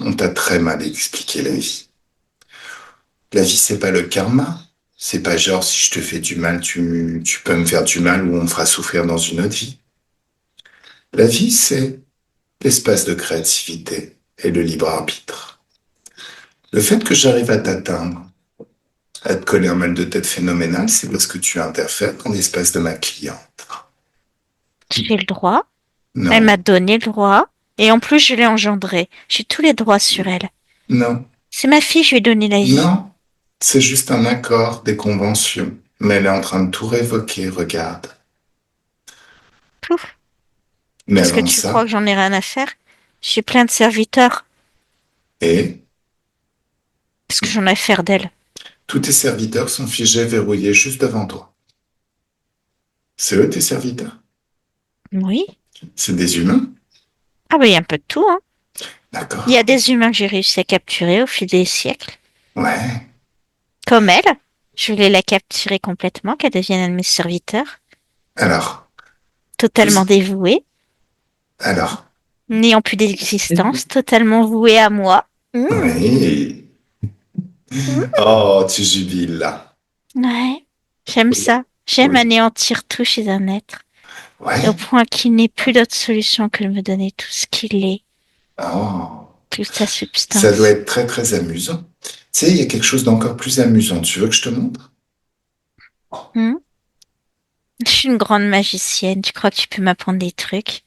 On t'a très mal expliqué la vie. La vie, c'est pas le karma. C'est pas genre, si je te fais du mal, tu peux me faire du mal ou on me fera souffrir dans une autre vie. La vie, c'est l'espace de créativité et le libre arbitre. Le fait que j'arrive à t'atteindre, à te coller un mal de tête phénoménal, c'est parce que tu interfères dans l'espace de ma cliente. J'ai le droit. Elle Non, m'a donné le droit. Et en plus, je l'ai engendrée. J'ai tous les droits sur elle. non, C'est ma fille, je lui ai donné la vie. non. C'est juste un accord des conventions. Mais elle est en train de tout révoquer, regarde. Pouf. Mais Parce que avant tu crois ça, que j'en ai rien à faire? J'ai plein de serviteurs. et Parce que j'en ai à faire d'elle. tous tes serviteurs sont figés, verrouillés juste devant toi. C'est eux tes serviteurs? Oui. C'est des humains? Ah ben, il y a un peu de tout, hein. Il y a D'accord. des humains que j'ai réussi à capturer au fil des siècles. Ouais. Comme elle. Je voulais la capturer complètement, qu'elle devienne un de mes serviteurs. Alors, Totalement tous, dévouée. alors, N'ayant plus d'existence. Totalement vouée à moi. oui. Oh, tu jubiles là. Ouais. J'aime Oui. ça. J'aime Oui. anéantir tout chez un être. Au Ouais. point qu'il n'ait plus d'autre solution que de me donner tout ce qu'il est. Oh, Toute sa ça doit substance. être très très amusant. Tu sais, il y a quelque chose d'encore plus amusant. Tu veux que je te montre? Hmm. Je suis une grande magicienne. Tu crois que tu peux m'apprendre des trucs?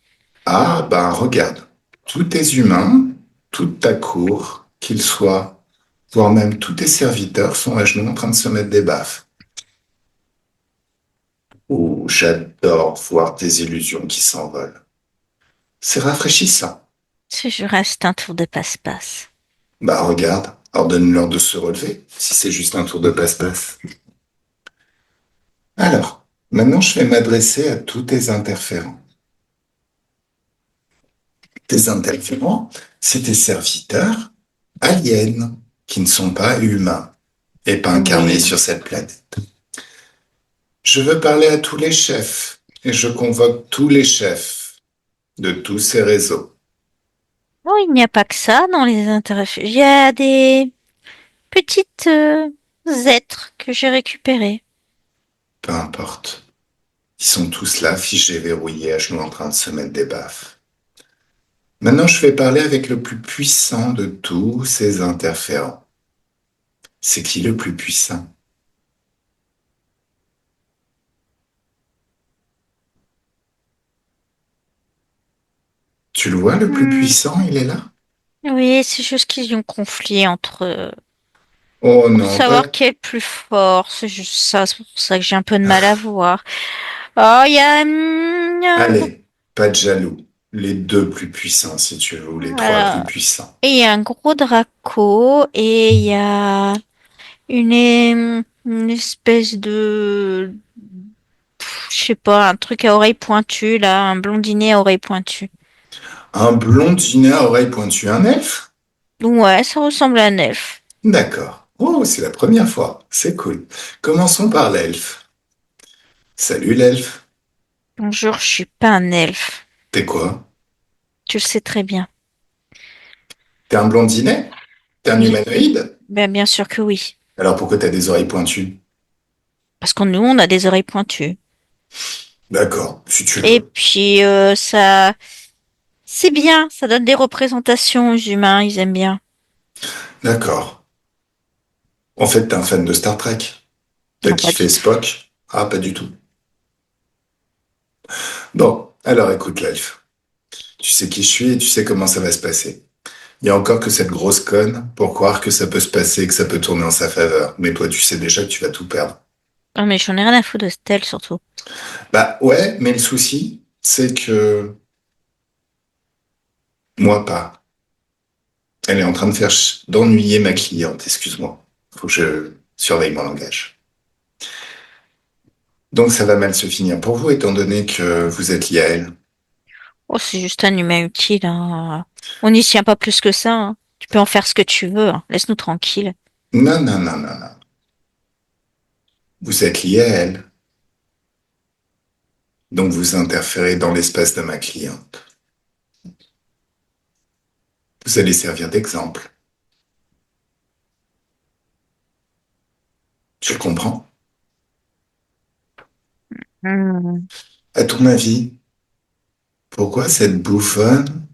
Ah, ben regarde. Tous tes humains, toute ta cour, qu'ils soient, voire même tous tes serviteurs sont à genoux en train de se mettre des baffes. Oh, j'adore voir tes illusions qui s'envolent. C'est rafraîchissant. Je reste un tour de passe-passe. Bah regarde, ordonne-leur de se relever, si c'est juste un tour de passe-passe. Alors, maintenant je vais m'adresser à tous tes interférents. Tes interférents, c'est tes serviteurs aliens, qui ne sont pas humains et pas incarnés Oui. sur cette planète. Je veux parler à tous les chefs et je convoque tous les chefs de tous ces réseaux. Oh, il n'y a pas que ça dans les intérêts. Il y a des petites êtres que j'ai récupérés. Peu importe. Ils sont tous là, figés, verrouillés, à genoux en train de se mettre des baffes. Maintenant, je vais parler avec le plus puissant de tous ces interférents. C'est qui le plus puissant? Tu le vois, le plus Hmm. puissant, il est là? Oui, c'est juste qu'ils ont conflit entre eux. Oh Pour non, savoir pas... qui est le plus fort, c'est juste ça. C'est pour ça que j'ai un peu de mal à voir. Oh, il y a... Allez, pas de jaloux. Les deux plus puissants, si tu veux, ou les trois plus alors, puissants. et il y a un gros Draco et il y a une espèce de... Je sais pas, un truc à oreilles pointues, là, un blondinet à oreilles pointues. Un blondinet à oreilles pointues, un elfe? Ouais, ça ressemble à un elfe. D'accord. Oh, c'est la première fois. C'est cool. Commençons par l'elfe. Salut l'elfe. Bonjour, je suis pas un elfe. T'es quoi? Tu le sais très bien. T'es un blondinet? T'es un Oui, humanoïde? ben, bien sûr que oui. Alors pourquoi t'as des oreilles pointues? Parce que nous, on a des oreilles pointues. D'accord, si tu le Et veux. puis, ça, c'est bien, ça donne des représentations aux humains, ils aiment bien. D'accord. En fait, t'es un fan de Star Trek. T'as Non, pas kiffé du tout. Spock? Ah, pas du tout. Bon, alors écoute l'elfe. Tu sais qui je suis et tu sais comment ça va se passer. Il y a encore que cette grosse conne pour croire que ça peut se passer et que ça peut tourner en sa faveur. Mais toi, tu sais déjà que tu vas tout perdre. Non, mais j'en ai rien à foutre de Stella, surtout. Bah ouais, mais le souci, c'est que moi pas. Elle est en train de d'ennuyer ma cliente, excuse-moi. Faut que je surveille mon langage. Donc ça va mal se finir pour vous, étant donné que vous êtes lié à elle. Oh, c'est juste un humain utile, hein. On n'y tient pas plus que ça, hein. Tu peux en faire ce que tu veux, hein. Laisse-nous tranquilles. Non, non, non, non, non. Vous êtes lié à elle. Donc vous interférez dans l'espace de ma cliente. Vous allez servir d'exemple. Tu le comprends? Hmm. À ton avis, pourquoi cette bouffonne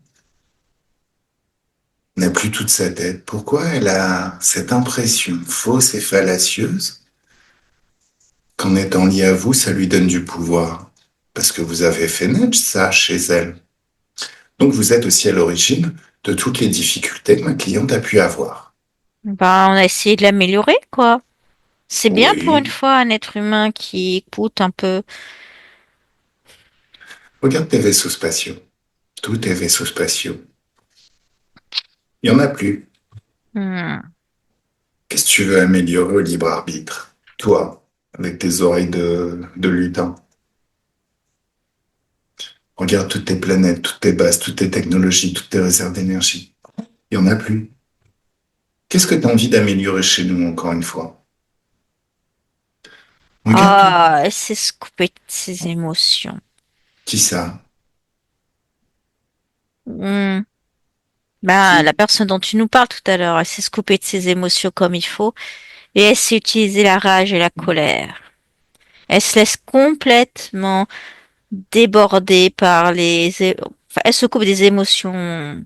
n'a plus toute sa tête? Pourquoi elle a cette impression fausse et fallacieuse qu'en étant liée à vous, ça lui donne du pouvoir? Parce que vous avez fait naître ça chez elle. Donc vous êtes aussi à l'origine de toutes les difficultés que ma cliente a pu avoir. Ben, on a essayé de l'améliorer, quoi. C'est bien pour une Oui. fois un être humain qui écoute un peu. Regarde tes vaisseaux spatiaux. Tous tes vaisseaux spatiaux. Il n'y en a plus. Hmm. Qu'est-ce que tu veux améliorer au libre arbitre? Toi, avec tes oreilles de lutin. Regarde toutes tes planètes, toutes tes bases, toutes tes technologies, toutes tes réserves d'énergie. Il n'y en a plus. Qu'est-ce que tu as envie d'améliorer chez nous, encore une fois? Regarde tout. Ah, elle sait se couper de ses émotions. Qui ça? Hmm. Ben, la Qui? personne dont tu nous parles tout à l'heure, elle sait se couper de ses émotions comme il faut et elle sait utiliser la rage et la colère. Elle se laisse complètement déborder par enfin, elle se coupe des émotions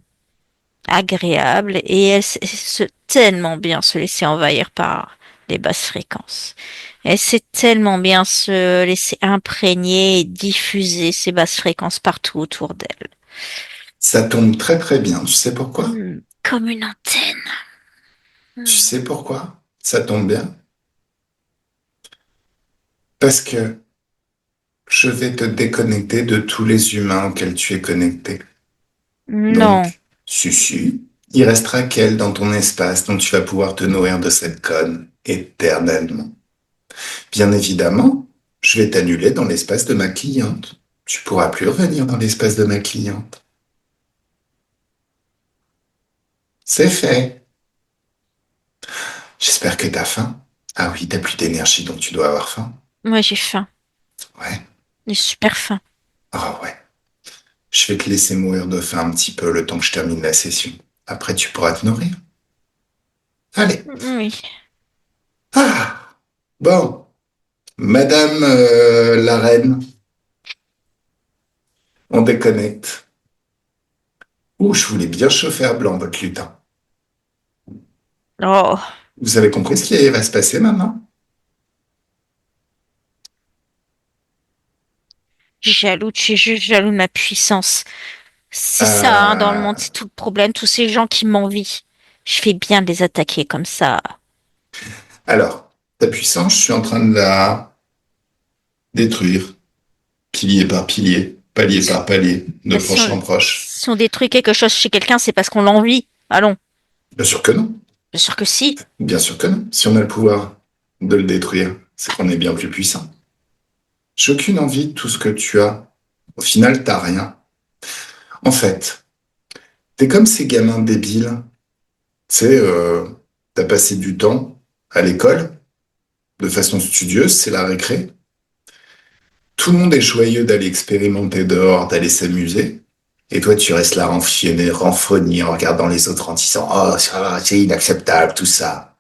agréables et elle sait tellement bien se laisser envahir par les basses fréquences. Elle sait tellement bien se laisser imprégner et diffuser ces basses fréquences partout autour d'elle. Ça tombe très très bien. Tu sais pourquoi? Comme une antenne. Tu Hmm. sais pourquoi? Ça tombe bien. Parce que je vais te déconnecter de tous les humains auxquels tu es connecté. Non. Donc, si, il restera qu'elle dans ton espace dont tu vas pouvoir te nourrir de cette conne éternellement. Bien évidemment, je vais t'annuler dans l'espace de ma cliente. Tu pourras plus revenir dans l'espace de ma cliente. C'est fait. J'espère que t'as faim. Ah oui, t'as plus d'énergie, donc tu dois avoir faim. Moi, j'ai faim. Ouais. J'ai super faim. Ah ouais. Je vais te laisser mourir de faim un petit peu le temps que je termine la session. Après, tu pourras te nourrir. Allez. Oui. Ah, bon. Madame la reine, on déconnecte. Ouh, je voulais bien chauffer à blanc votre lutin. Oh, Vous avez compris ce qui va se passer maintenant? jaloux, tu es juste jaloux de ma puissance. C'est ça, hein, dans le Euh, monde, c'est tout le problème. Tous ces gens qui m'envient. Je fais bien de les attaquer comme ça. alors, ta puissance, je suis en train de la détruire, pilier par pilier, palier par palier, de Bah, si proche on, en proche. si on détruit quelque chose chez quelqu'un, c'est parce qu'on l'envie. Allons. Bien sûr que non. Bien sûr que si. Bien sûr que non. Si on a le pouvoir de le détruire, c'est qu'on est bien plus puissant. J'ai aucune envie de tout ce que tu as. Au final, t'as rien. En fait, t'es comme ces gamins débiles. Tu sais, t'as passé du temps à l'école de façon studieuse, c'est la récré. Tout le monde est joyeux d'aller expérimenter dehors, d'aller s'amuser. Et toi, tu restes là renfrogné en regardant les autres en disant «Oh, ça va, c'est inacceptable, tout ça».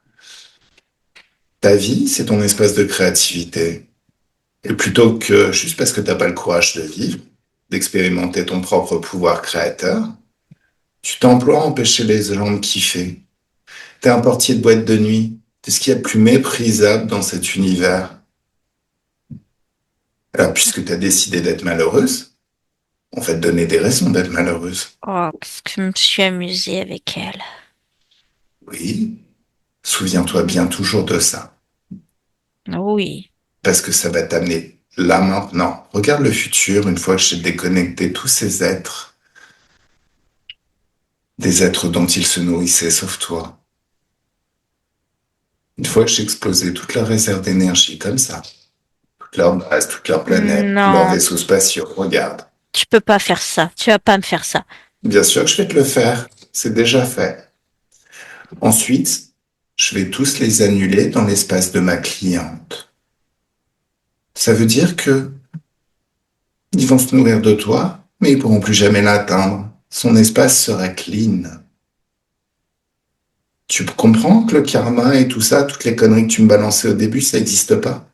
Ta vie, c'est ton espace de créativité. Et plutôt que juste parce que t'as pas le courage de vivre, d'expérimenter ton propre pouvoir créateur, tu t'emploies à empêcher les gens de kiffer. T'es un portier de boîte de nuit. T'es ce qu'il y a de plus méprisable dans cet univers. Alors, puisque t'as décidé d'être malheureuse, on va te donner des raisons d'être malheureuse. Oh, parce que je me suis amusée avec elle. Oui, souviens-toi bien toujours de ça. Oui. Parce que ça va t'amener là maintenant. Regarde le futur une fois que j'ai déconnecté tous ces êtres, des êtres dont ils se nourrissaient sauf toi. Une fois que j'ai explosé toute leur réserve d'énergie comme ça, toute leur base, toute leur planète, tous leurs Non, vaisseaux spatiaux, regarde. tu peux pas faire ça. Tu vas pas me faire ça. Bien sûr que je vais te le faire. C'est déjà fait. Ensuite, je vais tous les annuler dans l'espace de ma cliente. Ça veut dire que ils vont se nourrir de toi, mais ils pourront plus jamais l'atteindre. Son espace sera clean. Tu comprends que le karma et tout ça, toutes les conneries que tu me balançais au début, ça n'existe pas?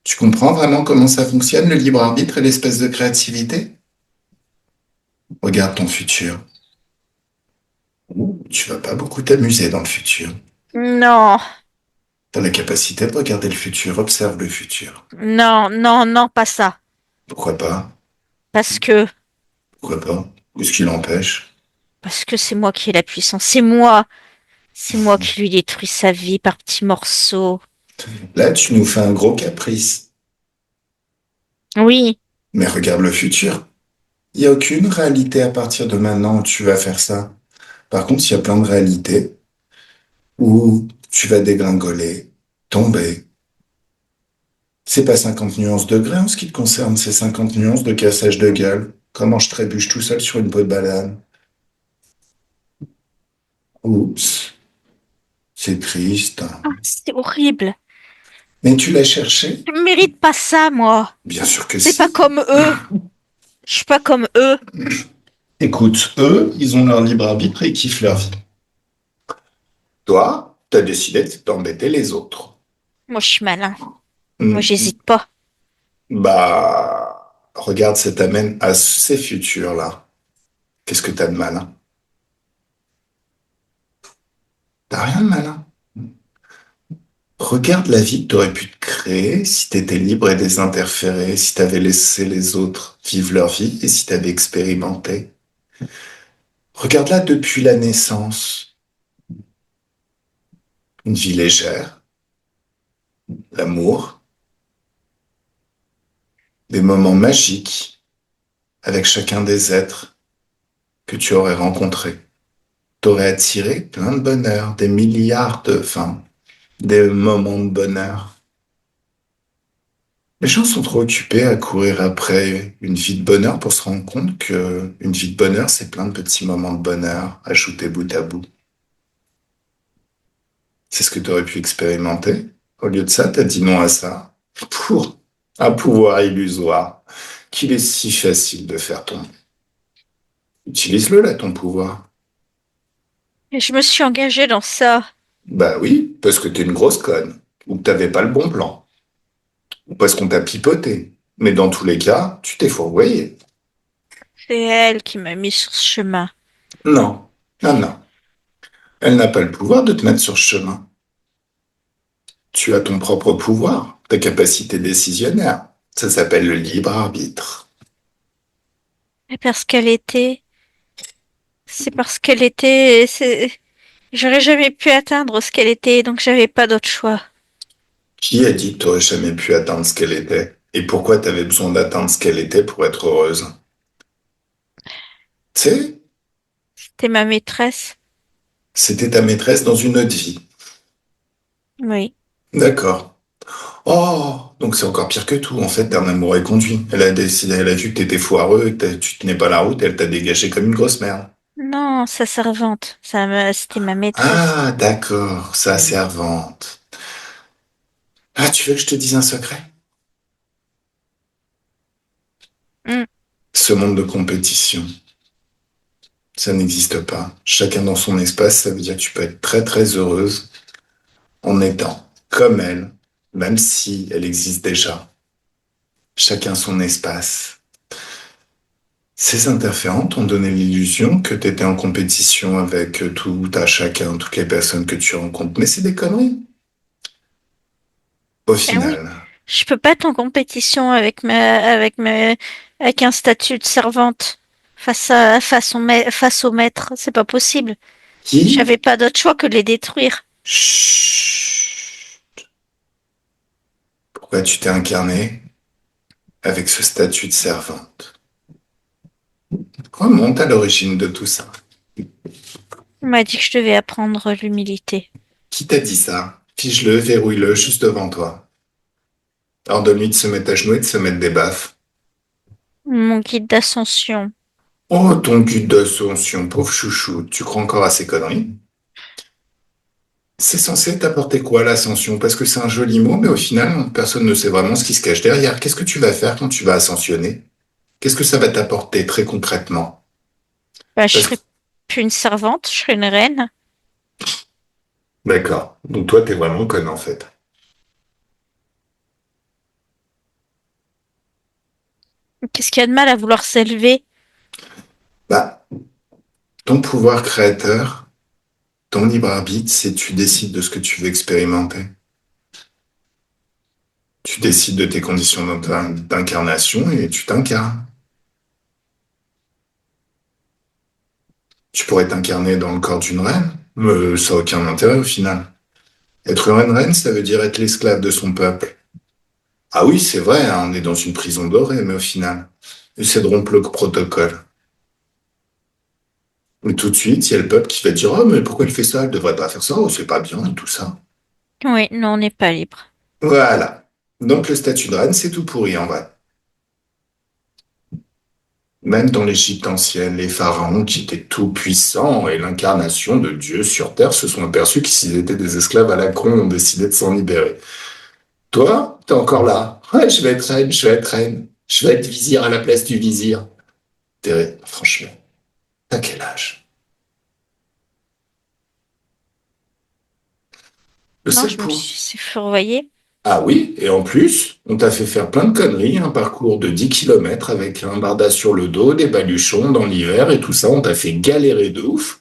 Tu comprends vraiment comment ça fonctionne, le libre arbitre et l'espèce de créativité? Regarde ton futur. Ouh, tu vas pas beaucoup t'amuser dans le futur. Non, T'as la capacité de regarder le futur, observe le futur. non, non, non, pas ça. Pourquoi pas? Parce que, Pourquoi pas? Qu'est-ce qui l'empêche? parce que c'est moi qui ai la puissance. C'est moi. C'est moi qui lui détruis sa vie par petits morceaux. Là, tu nous fais un gros caprice. Oui, Mais regarde le futur. Il n'y a aucune réalité à partir de maintenant où tu vas faire ça. Par contre, il y a plein de réalités où tu vas dégringoler, tomber. C'est pas 50 nuances degrés en ce qui te concerne, c'est 50 nuances de cassage de gueule. comment je trébuche tout seul sur une peau de banane. Oups, c'est triste. Ah, c'est horrible. Mais tu l'as cherché? Je mérite pas ça, moi. Bien sûr que C'est pas si. comme eux. Je suis pas comme eux. Écoute, eux, ils ont leur libre arbitre et ils kiffent leur vie. Toi, t'as décidé d'embêter les autres. Moi, je suis malin. Moi, Hmm. j'hésite pas. Bah, regarde, ça t'amène à ces futurs-là. Qu'est-ce que t'as de malin? T'as rien de malin. Regarde la vie que t'aurais pu te créer si t'étais libre et désinterféré, si t'avais laissé les autres vivre leur vie et si t'avais expérimenté. Regarde-la depuis la naissance. Une vie légère, l'amour, des moments magiques avec chacun des êtres que tu aurais rencontrés. T'aurais attiré plein de bonheur, des milliards des moments de bonheur. Les gens sont trop occupés à courir après une vie de bonheur pour se rendre compte que une vie de bonheur, c'est plein de petits moments de bonheur ajoutés bout à bout. C'est ce que tu aurais pu expérimenter. Au lieu de ça, t'as dit non à ça. Pour un pouvoir illusoire qu'il est si facile de faire tomber. Utilise-le là, ton pouvoir. Et je me suis engagée dans ça. Bah oui, parce que t'es une grosse conne. Ou que t'avais pas le bon plan. Ou parce qu'on t'a pipoté. Mais dans tous les cas, tu t'es fourvoyé. C'est elle qui m'a mis sur ce chemin. Non, non, non. Elle n'a pas le pouvoir de te mettre sur ce chemin. Tu as ton propre pouvoir, ta capacité décisionnaire. Ça s'appelle le libre arbitre. Et parce qu'elle était, c'est parce qu'elle était, j'aurais jamais pu atteindre ce qu'elle était, donc j'avais pas d'autre choix. Qui a dit que tu n'aurais jamais pu atteindre ce qu'elle était? Et pourquoi tu avais besoin d'atteindre ce qu'elle était pour être heureuse? Tu sais, C'était ma maîtresse. c'était ta maîtresse dans une autre vie. Oui. D'accord. Oh, donc c'est encore pire que tout. En fait, un amour est conduit. Elle a décidé, elle a vu que t'étais foireux, et que tu tenais pas la route, elle t'a dégagé comme une grosse merde. Non, sa servante. C'était ma maîtresse. Ah, d'accord, sa Oui. servante. Ah, tu veux que je te dise un secret? Hmm. Ce monde de compétition, ça n'existe pas. Chacun dans son espace, ça veut dire que tu peux être très très heureuse en étant comme elle, même si elle existe déjà. Chacun son espace. Ces interférences t'ont donné l'illusion que tu étais en compétition avec tout à chacun, toutes les personnes que tu rencontres. Mais c'est des conneries. Au Eh oui. final, Je peux pas être en compétition avec un statut de servante face au maître. C'est pas possible. qui? J'avais pas d'autre choix que de les détruire. Chut. Pourquoi tu t'es incarné avec ce statut de servante? Remonte à l'origine de tout ça. On m'a dit que je devais apprendre l'humilité. Qui t'a dit ça? Fige-le, verrouille-le juste devant toi. Ordonne-lui de se mettre à genoux et de se mettre des baffes. Mon guide d'ascension. Oh, ton guide d'ascension, pauvre chouchou, tu crois encore à ces conneries? C'est censé t'apporter quoi l'ascension? Parce que c'est un joli mot, mais au final, personne ne sait vraiment ce qui se cache derrière. Qu'est-ce que tu vas faire quand tu vas ascensionner? Qu'est-ce que ça va t'apporter très concrètement? Bah, je Parce que... serai plus une servante, je serai une reine. D'accord. Donc toi, t'es vraiment conne en fait. Qu'est-ce qu'il y a de mal à vouloir s'élever? Bah, ton pouvoir créateur, ton libre arbitre, c'est tu décides de ce que tu veux expérimenter. Tu décides de tes conditions d'incarnation et tu t'incarnes. Tu pourrais t'incarner dans le corps d'une reine, mais ça n'a aucun intérêt au final. Être une reine, ça veut dire être l'esclave de son peuple. Ah oui, c'est vrai, hein, on est dans une prison dorée, mais au final, essaie de rompre le protocole. Et tout de suite, il y a le peuple qui va dire, oh, mais pourquoi elle fait ça? Elle devrait pas faire ça, oh, c'est pas bien, et tout ça. Oui, non, on n'est pas libre. Voilà. Donc le statut de reine, c'est tout pourri en vrai. Même dans l'Égypte ancienne, les pharaons qui étaient tout puissants et l'incarnation de Dieu sur terre se sont aperçus que s'ils étaient des esclaves à la con, ont décidé de s'en libérer. Toi, t'es encore là. Ouais, je vais être reine, je vais être reine. Je vais être vizir à la place du vizir. Franchement, t'as quel âge? Le Non, seul je me point. suis surveillée. Ah oui, et en plus, on t'a fait faire plein de conneries, un parcours de 10 kilomètres avec un barda sur le dos, des baluchons dans l'hiver et tout ça, on t'a fait galérer de ouf,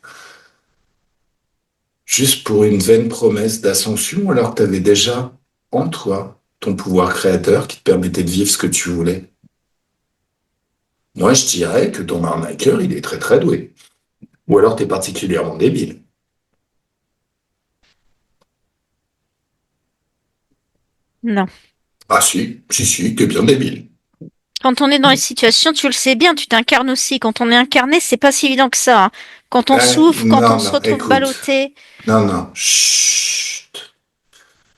juste pour une vaine promesse d'ascension, alors que t'avais déjà en toi ton pouvoir créateur qui te permettait de vivre ce que tu voulais. Moi, je dirais que ton arnaqueur, il est très très doué. Ou alors t'es particulièrement débile. Non. Ah si, t'es bien débile. Quand on est dans les situations, tu le sais bien, tu t'incarnes aussi. Quand on est incarné, c'est pas si évident que ça, hein. Quand on souffre, quand on Non, se non, retrouve écoute. ballotté. Non, chut.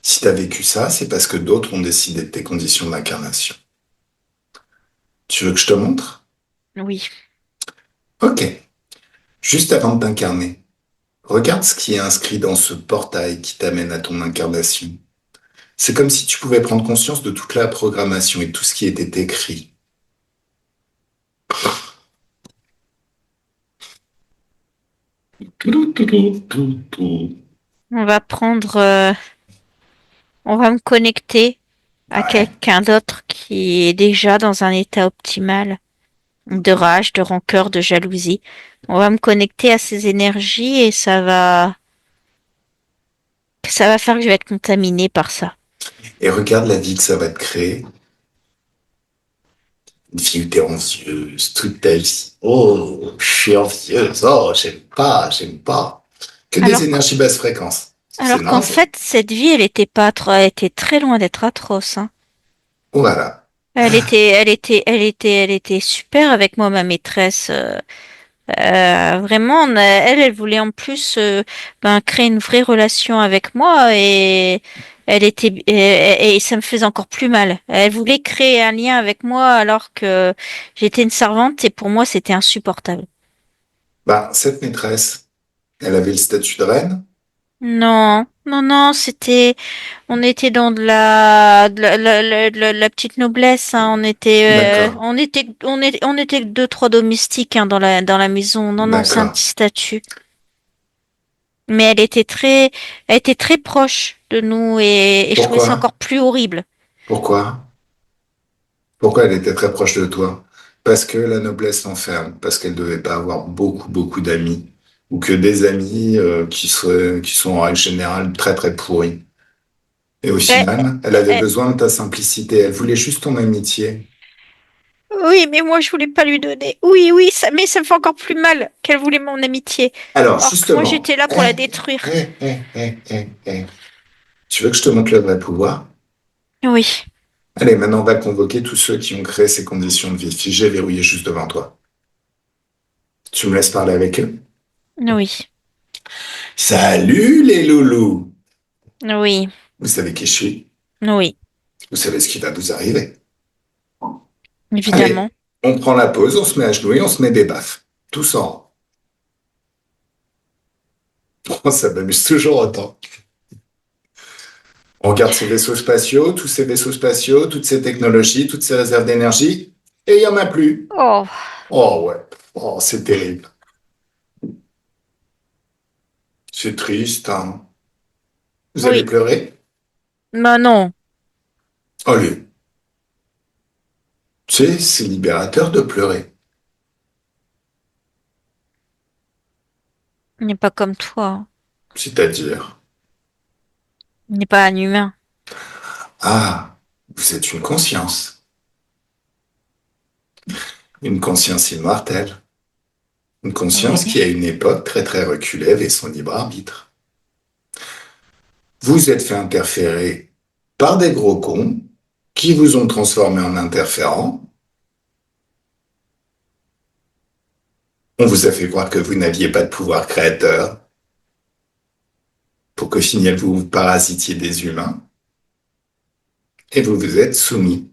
Si t'as vécu ça, c'est parce que d'autres ont décidé de tes conditions d'incarnation. Tu veux que je te montre? Oui. Ok. Juste avant de t'incarner, regarde ce qui est inscrit dans ce portail qui t'amène à ton incarnation. C'est comme si tu pouvais prendre conscience de toute la programmation et tout ce qui était écrit. On va prendre, on va me connecter à Ouais. quelqu'un d'autre qui est déjà dans un état optimal de rage, de rancœur, de jalousie. On va me connecter à ces énergies et ça va faire que je vais être contaminée par ça. Et regarde la vie que ça va te créer. Une fille où t'es envieuse toute ta vie. Oh, je suis envieuse. Oh, j'aime pas. Que des Alors, énergies basse fréquence. C'est alors qu'en naze. fait, cette vie, elle était très loin d'être atroce, hein. Voilà. Elle était super avec moi, ma maîtresse. Vraiment, elle voulait en plus créer une vraie relation avec moi et et ça me faisait encore plus mal. Elle voulait créer un lien avec moi alors que j'étais une servante et pour moi c'était insupportable. Bah, cette maîtresse, elle avait le statut de reine. Non, non, non, on était dans la petite noblesse, hein. D'accord, On était que deux, trois domestiques, hein, dans la maison. Non, non, c'est un d'accord. petit statut. Mais elle était très proche de nous et je trouvais ça Pourquoi? encore plus horrible. Pourquoi? Pourquoi elle était très proche de toi? Parce que la noblesse l'enferme, parce qu'elle devait pas avoir beaucoup d'amis, ou que des amis qui sont en règle générale très très pourris. Et au Euh, final, elle avait euh, besoin de ta simplicité, elle voulait juste ton amitié. oui, mais moi je voulais pas lui donner. Oui, oui, mais ça me fait encore plus mal qu'elle voulait mon amitié. Alors Or que moi justement, j'étais là pour la détruire. tu veux que je te montre le vrai pouvoir? Oui, Allez, maintenant on va convoquer tous ceux qui ont créé ces conditions de vie figées, verrouillées juste devant toi. Tu me laisses parler avec eux? oui, Salut les loulous! oui, Vous savez qui je suis? oui, Vous savez ce qui va vous arriver? évidemment. Allez, on prend la pause, on se met à genoux et on se met des baffes. Tous en rang. Oh, ça m'amuse toujours autant. On regarde ces vaisseaux spatiaux, tous ces vaisseaux spatiaux, toutes ces technologies, toutes ces réserves d'énergie, et il n'y en a plus. Oh, Oh ouais, oh, c'est terrible. C'est triste, hein. Vous allez oui. pleurer? Bah non, Allez, tu sais, c'est libérateur de pleurer. il n'est pas comme toi. C'est-à-dire, Il n'est pas un humain. ah, vous êtes une conscience immortelle, une conscience Oui. qui à une époque très très reculée avait son libre arbitre. Vous êtes fait interférer par des gros cons qui vous ont transformé en interférent. On vous a fait croire que vous n'aviez pas de pouvoir créateur pour qu'au final vous parasitiez des humains et vous vous êtes soumis.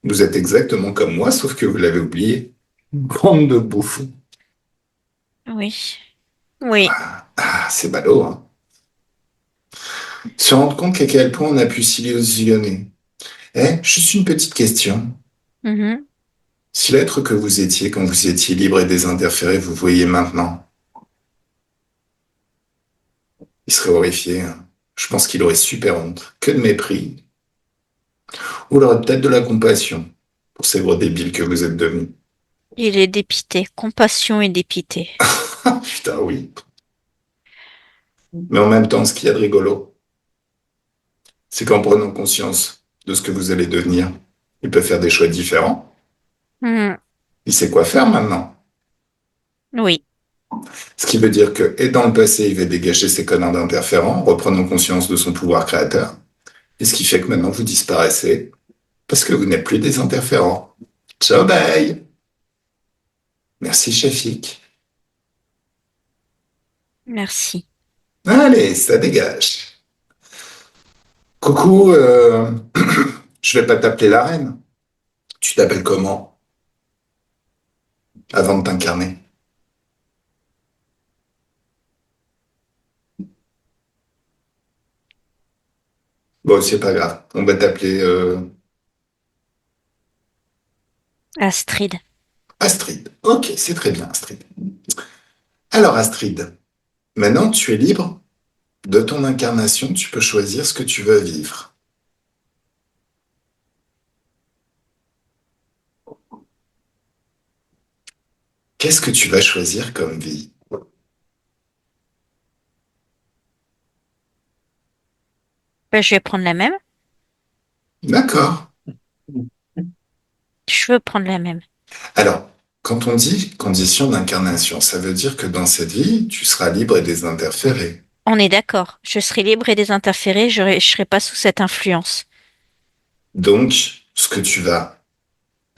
Vous êtes exactement comme moi, sauf que vous l'avez oublié. Bande de bouffons. Oui. Oui. Ah, c'est ballot, hein. Se rendre compte qu'à quel point on a pu s'illusionner. Eh, juste une petite question. Mhm. Si l'être que vous étiez quand vous étiez libre et désinterféré, vous voyez maintenant, il serait horrifié, hein. Je pense qu'il aurait super honte. Que de mépris. Ou il aurait peut-être de la compassion pour ces gros débiles que vous êtes devenus. Il est dépité. Compassion et dépité. Ah, putain, oui. Mais en même temps, ce qu'il y a de rigolo, c'est qu'en prenant conscience de ce que vous allez devenir, il peut faire des choix différents. Mhm. Il sait quoi faire maintenant. Oui. Ce qui veut dire que, et dans le passé, il va dégager ses connards d'interférents, reprenant conscience de son pouvoir créateur. Et ce qui fait que maintenant, vous disparaissez parce que vous n'êtes plus des interférents. Ciao, bye. Merci, Shafik. Merci. Allez, ça dégage. Coucou, je vais pas t'appeler la reine. Tu t'appelles comment avant de t'incarner? Bon, c'est pas grave. On va t'appeler Astrid. Astrid. Ok, c'est très bien, Astrid. Alors, Astrid, maintenant tu es libre de ton incarnation. Tu peux choisir ce que tu veux vivre. Qu'est-ce que tu vas choisir comme vie? Ben, je vais prendre la même. D'accord. Je veux prendre la même. Alors, quand on dit condition d'incarnation, ça veut dire que dans cette vie, tu seras libre et désinterféré. On est d'accord. Je serai libre et désinterférée. Je serai pas sous cette influence. Donc, ce que tu vas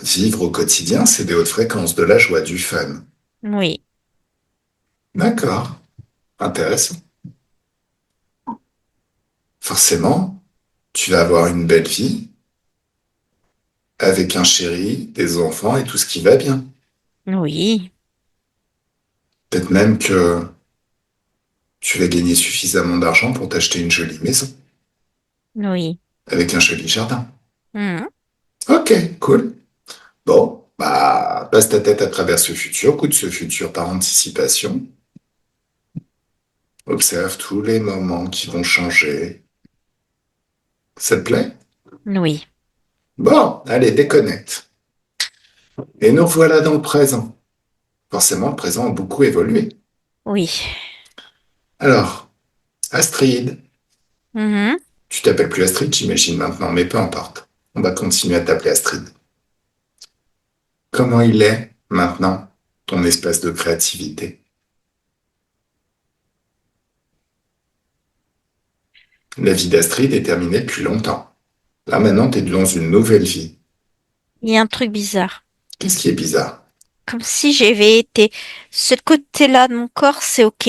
vivre au quotidien, c'est des hautes fréquences, de la joie, du fun. Oui. D'accord. Intéressant. Forcément, tu vas avoir une belle vie avec un chéri, des enfants et tout ce qui va bien. Oui. Peut-être même que tu vas gagner suffisamment d'argent pour t'acheter une jolie maison Oui. avec un joli jardin. Mhm. Ok, cool. Bon, bah, passe ta tête à travers ce futur, goûte ce futur par anticipation. Observe tous les moments qui vont changer. Ça te plaît? Oui. Bon, allez, déconnecte. Et nous voilà dans le présent. Forcément, le présent a beaucoup évolué. Oui. Alors, Astrid, Mhm. tu t'appelles plus Astrid, j'imagine maintenant, mais peu importe. On va continuer à t'appeler Astrid. Comment il est maintenant, ton espace de créativité? La vie d'Astrid est terminée depuis longtemps. Là, maintenant, t'es dans une nouvelle vie. Il y a un truc bizarre. Qu'est-ce qui est bizarre? Comme si j'avais été... Ce côté-là de mon corps, c'est OK.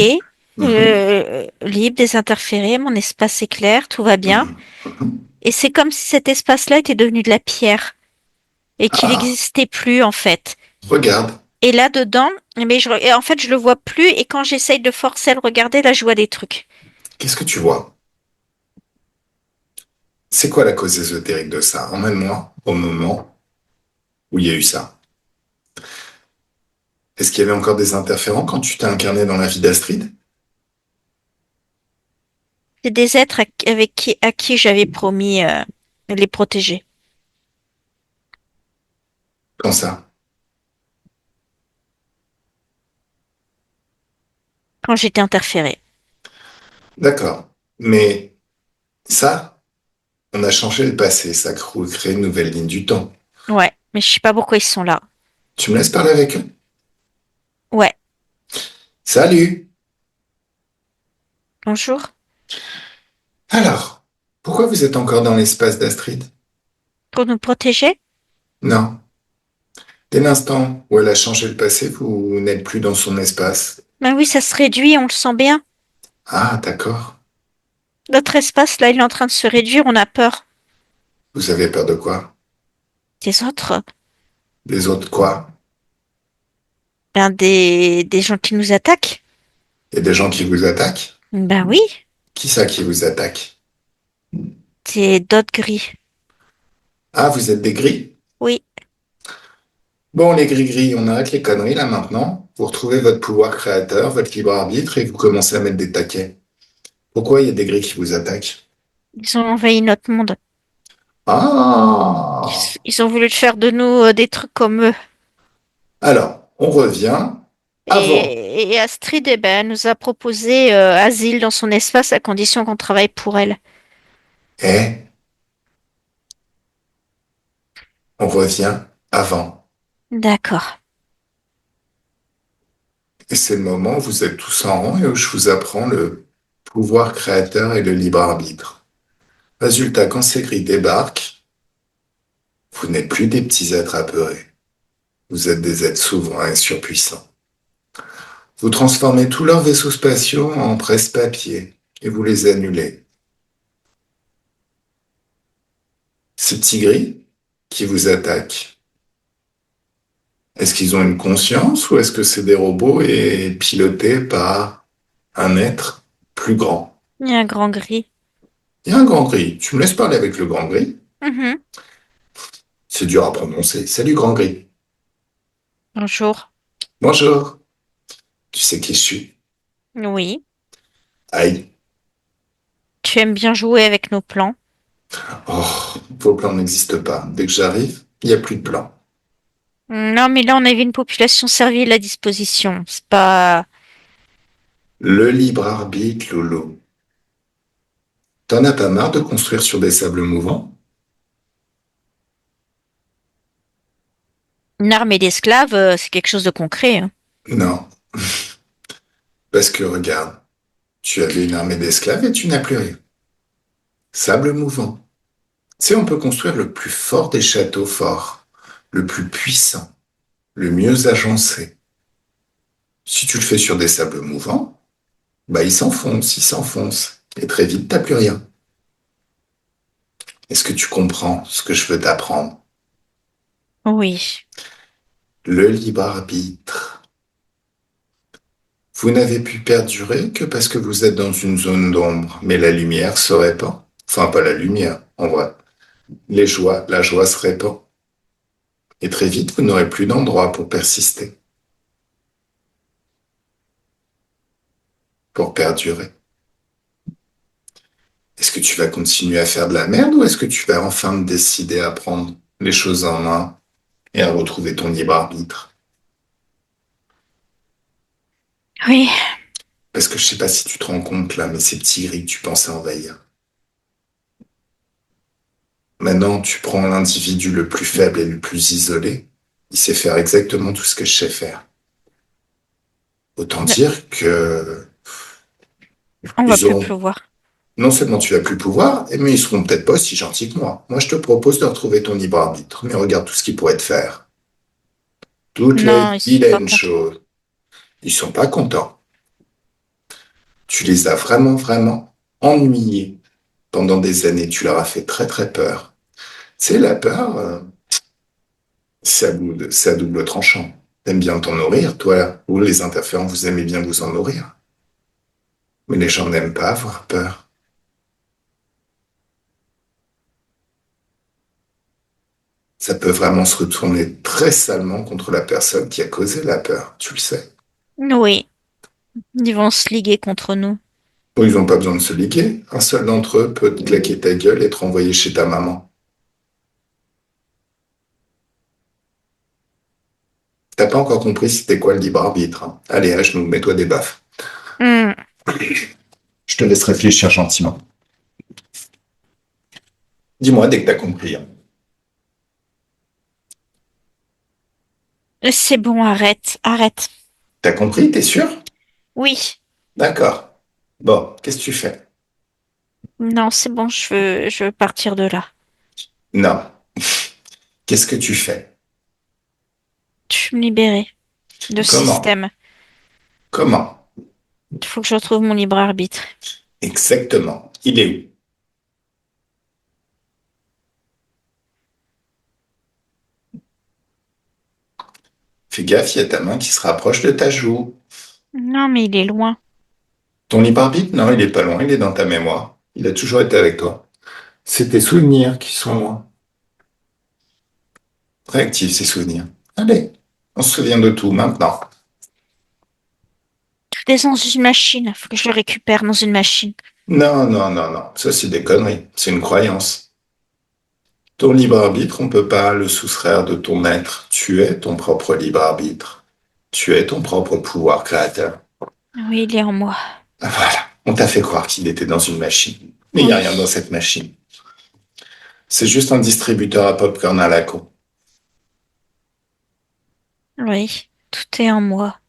Mhm, Libre, désinterféré, mon espace est clair, tout va bien. mhm, mhm. Et c'est comme si cet espace-là était devenu de la pierre et qu'il Ah, n'existait plus en fait. regarde, Et là-dedans, et en fait, je le vois plus et quand j'essaye de forcer à le regarder, là, je vois des trucs. qu'est-ce que tu vois? C'est quoi la cause ésotérique de ça? Emmène-moi au moment où il y a eu ça. Est-ce qu'il y avait encore des interférents quand tu t'es incarné dans la vie d'Astrid? C'est des êtres à qui j'avais promis de les protéger Quand ça? quand j'étais interférée. D'accord. Mais ça, on a changé le passé, ça crée une nouvelle ligne du temps. Ouais, mais je sais pas pourquoi ils sont là. Tu me laisses parler avec eux? Ouais, Salut! bonjour. Alors, pourquoi vous êtes encore dans l'espace d'Astrid? Pour nous protéger? Non. Dès l'instant où elle a changé le passé, vous n'êtes plus dans son espace. Ben oui, ça se réduit, on le sent bien. Ah, d'accord. Notre espace, là, il est en train de se réduire, on a peur. Vous avez peur de quoi? Des autres, Des autres quoi? Ben, des gens qui nous attaquent. Il y a des gens qui vous attaquent? Ben oui, Qui ça qui vous attaque? c'est d'autres gris. Ah, vous êtes des gris? Oui. Bon, les gris-gris, on arrête les conneries là maintenant. Vous retrouvez votre pouvoir créateur, votre libre arbitre et vous commencez à mettre des taquets. Pourquoi il y a des gris qui vous attaquent? Ils ont envahi notre monde. Ah! Ils ont voulu faire de nous des trucs comme eux. Alors, on revient avant. Et Astrid, eh ben, nous a proposé asile dans son espace à condition qu'on travaille pour elle. Et on revient avant. D'accord. Et c'est le moment où vous êtes tous en rang et où je vous apprends le pouvoir créateur et le libre arbitre. Résultat, quand ces gris débarquent, vous n'êtes plus des petits êtres apeurés. Vous êtes des êtres souverains et surpuissants. Vous transformez tous leurs vaisseaux spatiaux en presse-papier et vous les annulez. Ces petits gris qui vous attaquent, est-ce qu'ils ont une conscience ou est-ce que c'est des robots et pilotés par un être plus grand? Il y a un grand gris. Il y a un grand gris. Tu me laisses parler avec le grand gris? Mhm. C'est dur à prononcer. Salut grand gris. Bonjour. Bonjour. Tu sais qui je suis? Oui. Aïe. Tu aimes bien jouer avec nos plans. Oh, vos plans n'existent pas. Dès que j'arrive, il n'y a plus de plan. Non, mais là, on avait une population servile à disposition. C'est pas... Le libre arbitre, Lolo. T'en as pas marre de construire sur des sables mouvants? Une armée d'esclaves, c'est quelque chose de concret, hein. Non. Parce que regarde, tu avais une armée d'esclaves et tu n'as plus rien. Sable mouvant. Tu sais, on peut construire le plus fort des châteaux forts, le plus puissant, le mieux agencé. Si tu le fais sur des sables mouvants, bah ils s'enfoncent. Et très vite, t'as plus rien. Est-ce que tu comprends ce que je veux t'apprendre? Oui. Le libre arbitre. Vous n'avez pu perdurer que parce que vous êtes dans une zone d'ombre, mais la lumière se répand. Enfin, pas la lumière, en vrai. La joie se répand. Et très vite, vous n'aurez plus d'endroit pour persister, pour perdurer. Est-ce que tu vas continuer à faire de la merde ou est-ce que tu vas enfin me décider à prendre les choses en main et à retrouver ton libre arbitre? Oui. Parce que je sais pas si tu te rends compte là, mais ces petits gris que tu pensais envahir. Maintenant, tu prends l'individu le plus faible et le plus isolé. Il sait faire exactement tout ce que je sais faire. Autant dire que On va ils plus auront, pleuvoir. non seulement tu vas plus pouvoir, mais ils seront peut-être pas aussi gentils que moi. Moi, je te propose de retrouver ton libre arbitre. Mais regarde tout ce qu'ils pourraient te faire. Toutes Non, les ils sont pas vilaines contents. choses. Ils sont pas contents. Tu les as vraiment, vraiment ennuyés pendant des années. Tu leur as fait très, très peur. C'est la peur, c'est à double tranchant. T'aimes bien t'en nourrir, toi, ou les interférents, vous aimez bien vous en nourrir. Mais les gens n'aiment pas avoir peur. Ça peut vraiment se retourner très salement contre la personne qui a causé la peur, tu le sais. Oui. Ils vont se liguer contre nous. Bon, ils n'ont pas besoin de se liguer. Un seul d'entre eux peut te claquer ta gueule et te renvoyer chez ta maman. T'as pas encore compris c'était quoi le libre arbitre, hein. Allez, à genoux, mets-toi des baffes. Hmm. Je te laisse réfléchir gentiment. Dis-moi dès que t'as compris, hein. C'est bon, arrête, arrête. T'as compris, t'es sûr? Oui. D'accord. Bon, qu'est-ce que tu fais? Non, c'est bon, je veux partir de là. Non. Qu'est-ce que tu fais? Je veux me libérer de ce Comment? système. Comment? Il faut que je retrouve mon libre arbitre. Exactement. Il est où? Fais gaffe, il y a ta main qui se rapproche de ta joue. Non, mais il est loin. Ton libre arbitre? Non, il est pas loin, il est dans ta mémoire. Il a toujours été avec toi. C'est tes souvenirs qui sont loin. Réactive ces souvenirs. Allez, on se souvient de tout maintenant. Tout est dans une machine. Faut que je le récupère dans une machine. Non, non, non, non. Ça, c'est des conneries. C'est une croyance. Ton libre arbitre, on peut pas le soustraire de ton maître. Tu es ton propre libre arbitre. Tu es ton propre pouvoir créateur. Oui, il est en moi. Voilà. On t'a fait croire qu'il était dans une machine. Mais il n'y a rien dans Oui, cette machine. C'est juste un distributeur à popcorn à la con. oui. Tout est en moi.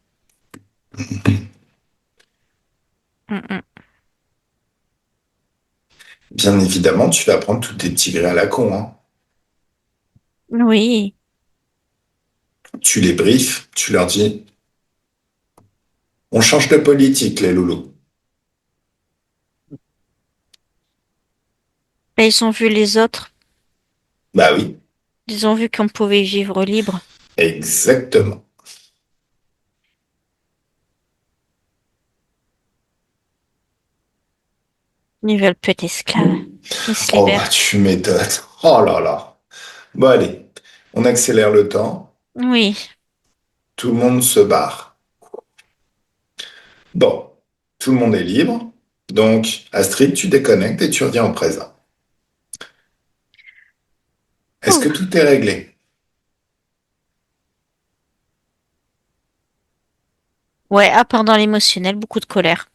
Mm, mm. Bien évidemment, tu vas prendre tous tes petits grés à la con, hein. Oui. Tu les briefes, tu leur dis, on change de politique, les loulous. Là, ils ont vu les autres. Bah oui, Ils ont vu qu'on pouvait vivre libre. exactement. Ils veulent plus être esclaves. Ils se Oh bah libèrent. tu m'étonnes. Oh là là. Bon allez, on accélère le temps. Oui. Tout le monde se barre. Bon, tout le monde est libre. Donc, Astrid, tu déconnectes et tu reviens au présent. Est-ce Ouh. que tout est réglé? Ouais, à part dans l'émotionnel, beaucoup de colère.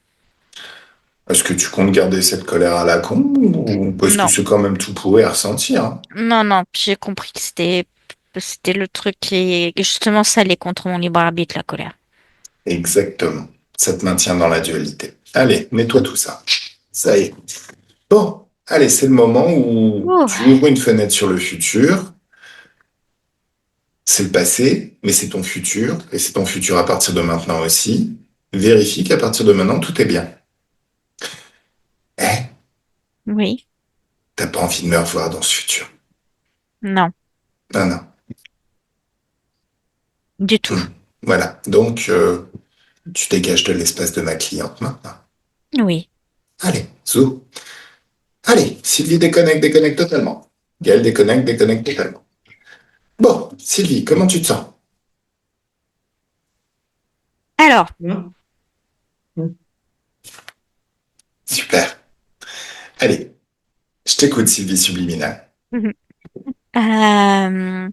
Est-ce que tu comptes garder cette colère à la con ou parce que Non. c'est quand même tout pourri à ressentir, hein? Non, non. J'ai compris que c'était le truc qui, justement, ça allait contre mon libre arbitre, la colère. Exactement. Ça te maintient dans la dualité. Allez, nettoie tout ça. Ça y est. Bon, allez, c'est le moment où Ouh. tu ouvres une fenêtre sur le futur. C'est le passé, mais c'est ton futur, et c'est ton futur à partir de maintenant aussi. Vérifie qu'à partir de maintenant, tout est bien. Eh, Oui. t'as pas envie de me revoir dans ce futur. Non. Non, non. Du tout. Hmm. Voilà. Donc, tu dégages de l'espace de ma cliente maintenant. Oui. Allez, zou. Allez, Sylvie déconnecte, déconnecte totalement. Gaëlle déconnecte, déconnecte totalement. Bon, Sylvie, comment tu te sens? Alors, Hein. Super. Allez, je t'écoute, Sylvie subliminale. mhm. Euh,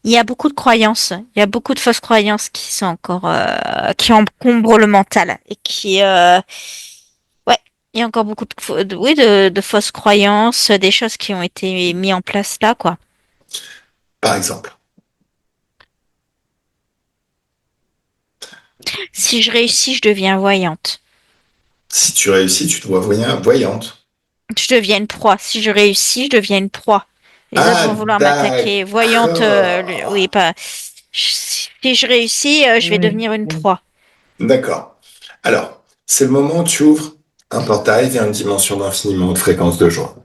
il y a beaucoup de croyances, il y a beaucoup de fausses croyances qui sont encore, qui encombrent le mental et qui, ouais, il y a encore beaucoup oui, de fausses croyances, des choses qui ont été mises en place là, quoi. Par exemple, Si je réussis, je deviens voyante. si tu réussis, tu te vois voyante. Je deviens une proie. Si je réussis, je deviens une proie. Les autres Ah, vont vouloir m'attaquer. Voyante, oui, d'accord. pas. Si je réussis, je vais Oui. devenir une proie. D'accord. Alors, c'est le moment où tu ouvres un portail vers une dimension d'infiniment de fréquence de joie.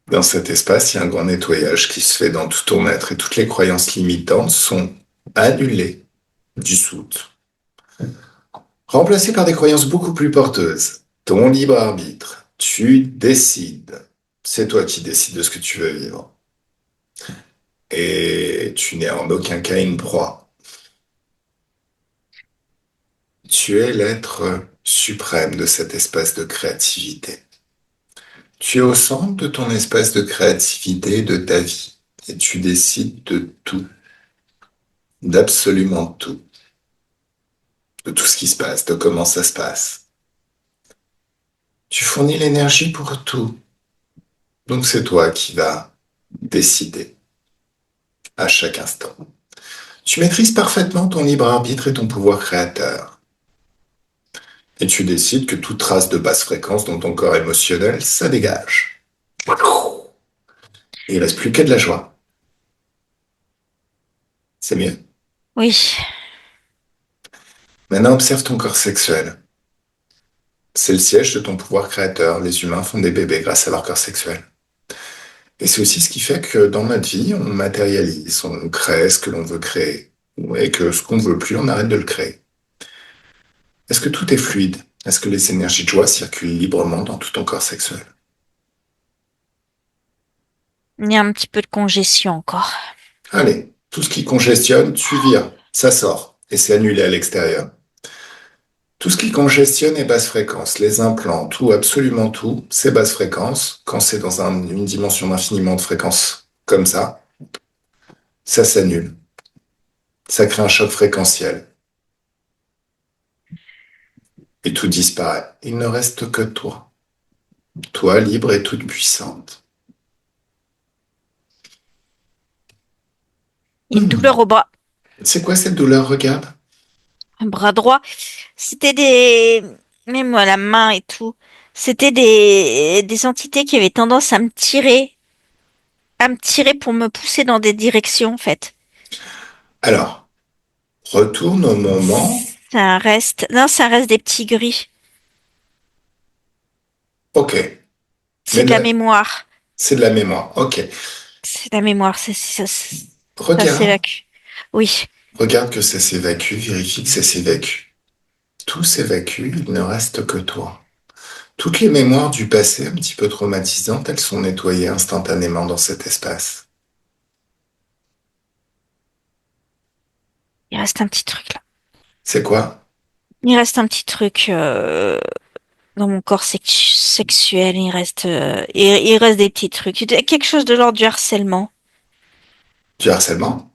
Dans cet espace, il y a un grand nettoyage qui se fait dans tout ton être et toutes les croyances limitantes sont annulées, dissoutes, remplacées par des croyances beaucoup plus porteuses. Ton libre arbitre, tu décides. C'est toi qui décides de ce que tu veux vivre. Et tu n'es en aucun cas une proie. Tu es l'être suprême de cet espace de créativité. Tu es au centre de ton espace de créativité, de ta vie, et tu décides de tout, d'absolument tout, de tout ce qui se passe, de comment ça se passe. Tu fournis l'énergie pour tout, donc c'est toi qui vas décider à chaque instant. Tu maîtrises parfaitement ton libre arbitre et ton pouvoir créateur, et tu décides que toute trace de basse fréquence dans ton corps émotionnel, ça dégage. Et il reste plus que de la joie. C'est mieux. Oui, Maintenant, observe ton corps sexuel. C'est le siège de ton pouvoir créateur. Les humains font des bébés grâce à leur corps sexuel. Et c'est aussi ce qui fait que dans notre vie, on matérialise, on crée ce que l'on veut créer. Et que ce qu'on ne veut plus, on arrête de le créer. Est-ce que tout est fluide? Est-ce que les énergies de joie circulent librement dans tout ton corps sexuel? Il y a un petit peu de congestion encore. Allez, tout ce qui congestionne, tu vires, ça sort, et c'est annulé à l'extérieur. Tout ce qui congestionne est basse fréquence. Les implants, tout, absolument tout, c'est basse fréquence. Quand c'est dans une dimension d'infiniment de fréquence comme ça s'annule. Ça crée un choc fréquentiel. Et tout disparaît. Il ne reste que toi. Toi, libre et toute puissante. Une douleur au bras. C'est quoi cette douleur? Regarde. Un bras droit. C'était des... Même à la main et tout. C'était des entités qui avaient tendance à me tirer pour me pousser dans des directions, en fait. Alors, retourne au moment. Ça reste, non, ça reste des petits gris. Ok. C'est Mais de la mémoire. c'est de la mémoire. Ok. C'est de la mémoire. Ça Regarde. s'évacue. Oui. Regarde que ça s'évacue. Vérifie que ça s'évacue. Tout s'évacue. Il ne reste que toi. Toutes les mémoires du passé un petit peu traumatisantes, elles sont nettoyées instantanément dans cet espace. Il reste un petit truc là. C'est quoi? Il reste un petit truc dans mon corps sexuel. Il reste des petits trucs. Quelque chose de l'ordre du harcèlement. Du harcèlement?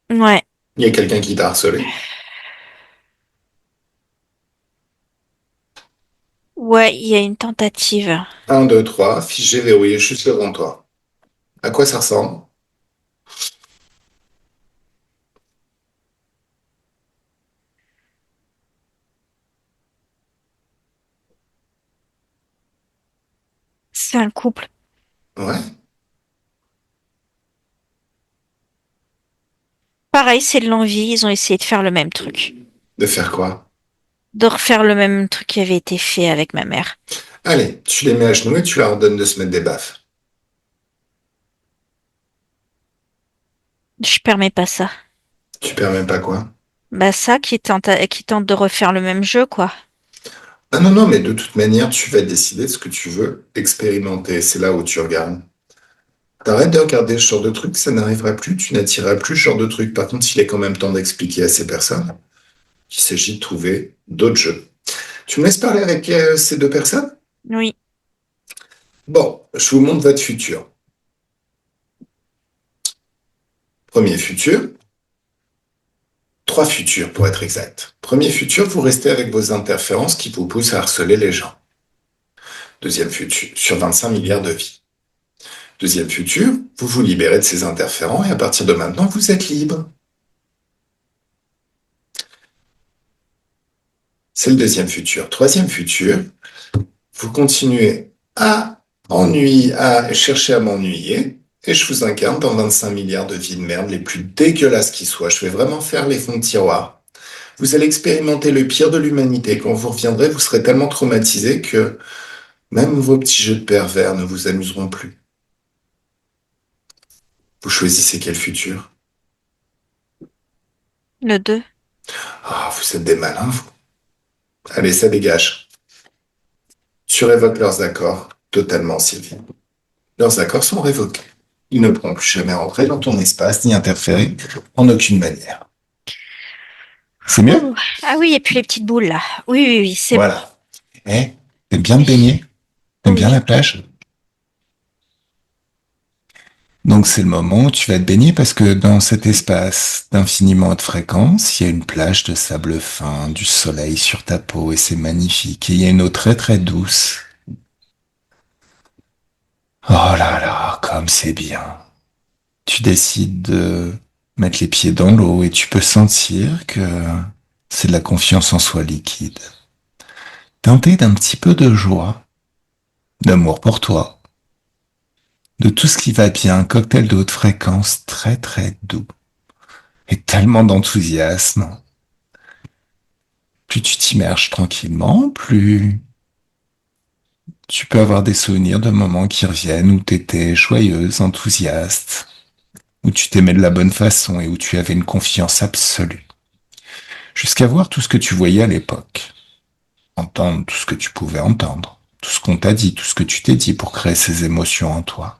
Ouais. Il y a quelqu'un qui t'a harcelé? Ouais, il y a une tentative. Un, deux, trois, figé, verrouillé, juste devant toi. À quoi ça ressemble? C'est un couple. Ouais. Pareil, c'est de l'envie. Ils ont essayé de faire le même truc. De faire quoi? De refaire le même truc qui avait été fait avec ma mère. Allez, tu les mets à genoux et tu leur ordonnes de se mettre des baffes. Je permets pas ça. Tu permets pas quoi? Bah ça qui tente de refaire le même jeu, quoi. Ah non, non, mais de toute manière, tu vas décider de ce que tu veux expérimenter. C'est là où tu regardes. T'arrêtes de regarder ce genre de truc, ça n'arrivera plus, tu n'attireras plus ce genre de truc. Par contre, il est quand même temps d'expliquer à ces personnes qu'il s'agit de trouver d'autres jeux. Tu me laisses parler avec ces deux personnes? Oui. Bon, je vous montre votre futur. Premier futur, trois futurs pour être exact. Premier futur, vous restez avec vos interférences qui vous poussent à harceler les gens. Deuxième futur, sur 25 milliards de vies. Deuxième futur, vous vous libérez de ces interférents et à partir de maintenant, vous êtes libre. C'est le deuxième futur. Troisième futur, vous continuez à chercher à m'ennuyer et je vous incarne dans 25 milliards de vies de merde les plus dégueulasses qui soient. Je vais vraiment faire les fonds de tiroir. Vous allez expérimenter le pire de l'humanité. Quand vous reviendrez, vous serez tellement traumatisé que même vos petits jeux de pervers ne vous amuseront plus. Vous choisissez quel futur? Le 2. Ah, vous êtes des malins, vous. Allez, ça dégage. Tu révoques leurs accords totalement, Sylvie. Leurs accords sont révoqués. Ils ne pourront plus jamais rentrer dans ton espace ni interférer en aucune manière. C'est mieux? Ouh. Ah oui, et puis les petites boules là. Oui, oui, oui, c'est bon. Voilà. Eh, t'aimes bien te baigner? T'aimes bien Oui. la plage? Donc c'est le moment où tu vas te baigner parce que dans cet espace d'infiniment haute fréquence, il y a une plage de sable fin, du soleil sur ta peau et c'est magnifique. Et il y a une eau très très douce. Oh là là, comme c'est bien. Tu décides de mettre les pieds dans l'eau et tu peux sentir que c'est de la confiance en soi liquide. Teinté d'un petit peu de joie, d'amour pour toi, de tout ce qui va bien, un cocktail de haute fréquence très très doux et tellement d'enthousiasme. Plus tu t'immerges tranquillement, plus Tu peux avoir des souvenirs de moments qui reviennent où tu étais joyeuse, enthousiaste, où tu t'aimais de la bonne façon et où tu avais une confiance absolue. Jusqu'à voir tout ce que tu voyais à l'époque. Entendre tout ce que tu pouvais entendre. Tout ce qu'on t'a dit, tout ce que tu t'es dit pour créer ces émotions en toi.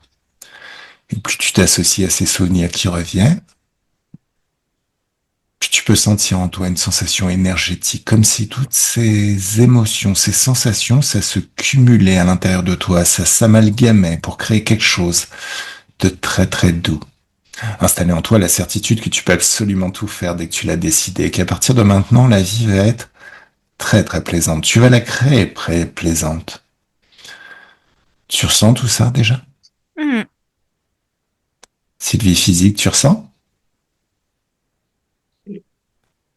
Et plus tu t'associes à ces souvenirs qui reviennent, plus tu peux sentir en toi une sensation énergétique, comme si toutes ces émotions, ces sensations, ça se cumulait à l'intérieur de toi, ça s'amalgamait pour créer quelque chose de très très doux. Installer en toi la certitude que tu peux absolument tout faire dès que tu l'as décidé, et qu'à partir de maintenant, la vie va être très très plaisante. Tu vas la créer plaisante. Tu ressens tout ça déjà? Mhm. Sylvie physique, tu ressens?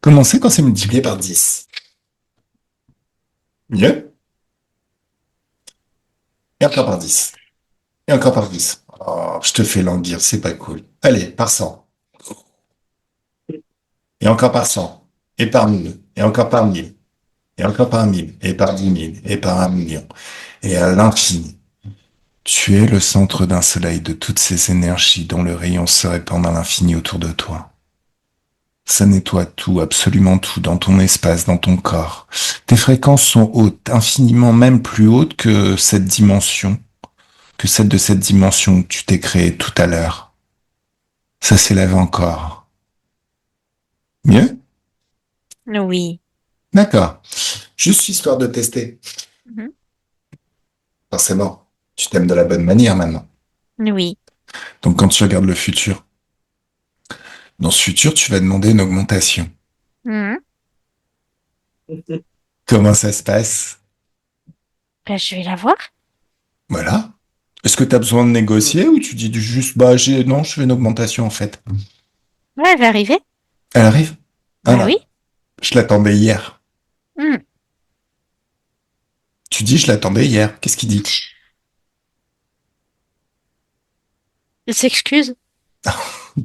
Comment c'est quand c'est multiplié par 10? Mieux? Et encore par 10. Et encore par 10. Oh, je te fais languir, c'est pas cool. Allez, par 100. Et encore par 100. Et par 1000. Et encore par 1000. Et encore par 1000. Et par 10 000. Et par 1 million. Et à l'infini. Tu es le centre d'un soleil de toutes ces énergies dont le rayon se répand dans l'infini autour de toi. Ça nettoie tout, absolument tout, dans ton espace, dans ton corps. Tes fréquences sont hautes, infiniment même plus hautes que cette dimension, que celle de cette dimension que tu t'es créée tout à l'heure. Ça s'élève encore. Mieux? Oui. D'accord. Juste histoire de tester. Mhm. Forcément, tu t'aimes de la bonne manière maintenant. Oui. Donc quand tu regardes le futur, dans ce futur, tu vas demander une augmentation. Mhm. Comment ça se passe? Ben, je vais la voir. Voilà. Est-ce que tu as besoin de négocier ou tu dis juste, bah, non, je veux une augmentation en fait. Ouais, elle va arriver. Elle arrive? Ah Bah là, oui. je l'attendais hier. Mhm. Tu dis, je l'attendais hier. Qu'est-ce qu'il dit? Elle s'excuse.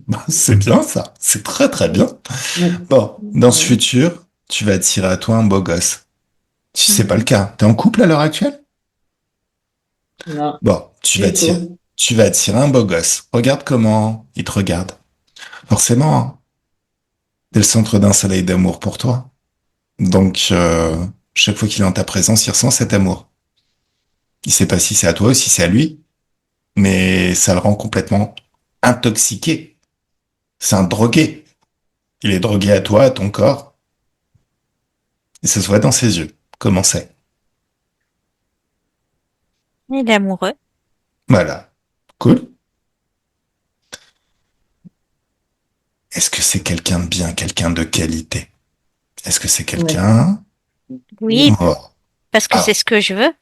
Bah, c'est bien ça. C'est très très bien. Ouais. Bon, dans ce futur, tu vas attirer à toi un beau gosse. Si c'est pas le Mhm. cas, t'es en couple à l'heure actuelle? Non, Bon, du tout. tu vas attirer un beau gosse. Regarde comment il te regarde. Forcément, hein, t'es le centre d'un soleil d'amour pour toi. Donc, chaque fois qu'il est en ta présence, il ressent cet amour. Il sait pas si c'est à toi ou si c'est à lui, mais ça le rend complètement intoxiqué. C'est un drogué. Il est drogué à toi, à ton corps, et ça se voit dans ses yeux. Comment c'est? Il est amoureux. Voilà. Cool. Est-ce que c'est quelqu'un de bien, quelqu'un de qualité? Est-ce que c'est Ouais. quelqu'un... Oui, Oh. parce que c'est Ah. ce que je veux.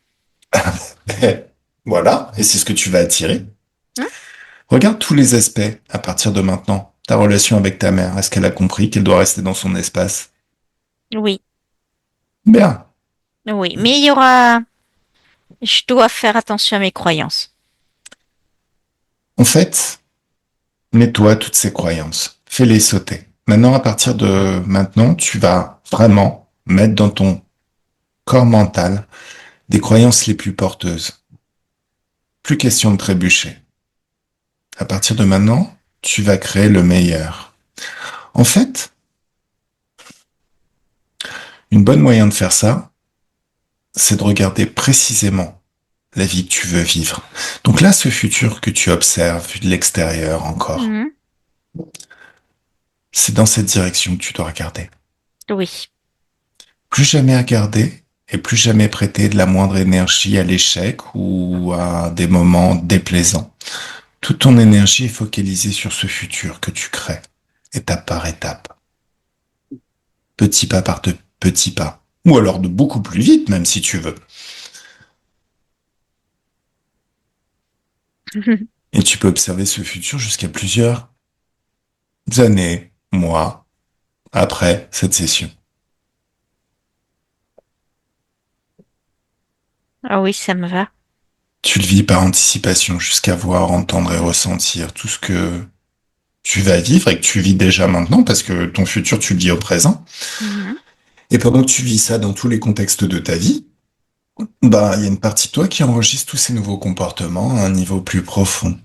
Voilà. Et c'est ce que tu vas attirer. Hein. Regarde tous les aspects à partir de maintenant. Ta relation avec ta mère, est-ce qu'elle a compris qu'elle doit rester dans son espace? Oui, Bien. oui. Mais il y aura... Je dois faire attention à mes croyances. En fait, nettoie toutes ces croyances. Fais-les sauter. Maintenant, à partir de maintenant, tu vas vraiment mettre dans ton corps mental des croyances les plus porteuses. Plus question de trébucher. À partir de maintenant, tu vas créer le meilleur. En fait, une bonne moyen de faire ça, c'est de regarder précisément la vie que tu veux vivre. Donc là, ce futur que tu observes vu de l'extérieur encore, Mhm. c'est dans cette direction que tu dois regarder. Oui. Plus jamais regarder et plus jamais prêter de la moindre énergie à l'échec ou à des moments déplaisants. Toute ton énergie est focalisée sur ce futur que tu crées, étape par étape, petit pas par petit pas, ou alors de beaucoup plus vite même si tu veux. Et tu peux observer ce futur jusqu'à plusieurs années, mois après cette session. Ah oui, ça me va. Tu le vis par anticipation jusqu'à voir, entendre et ressentir tout ce que tu vas vivre et que tu vis déjà maintenant parce que ton futur, tu le vis au présent. Mhm. Et pendant que tu vis ça dans tous les contextes de ta vie, Bah, il y a une partie de toi qui enregistre tous ces nouveaux comportements à un niveau plus profond.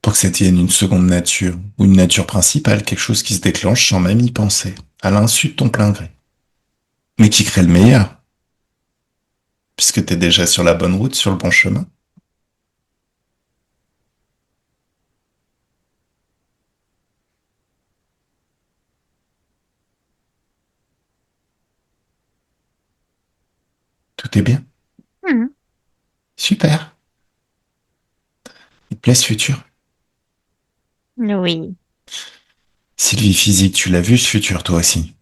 Pour que ça devienne une seconde nature, ou une nature principale, quelque chose qui se déclenche sans même y penser, à l'insu de ton plein gré. Mais qui crée le meilleur, puisque t'es déjà sur la bonne route, sur le bon chemin. Tout est bien. Mhm. Super. Il te plaît ce futur? Oui, Sylvie Physique, tu l'as vu ce futur toi aussi?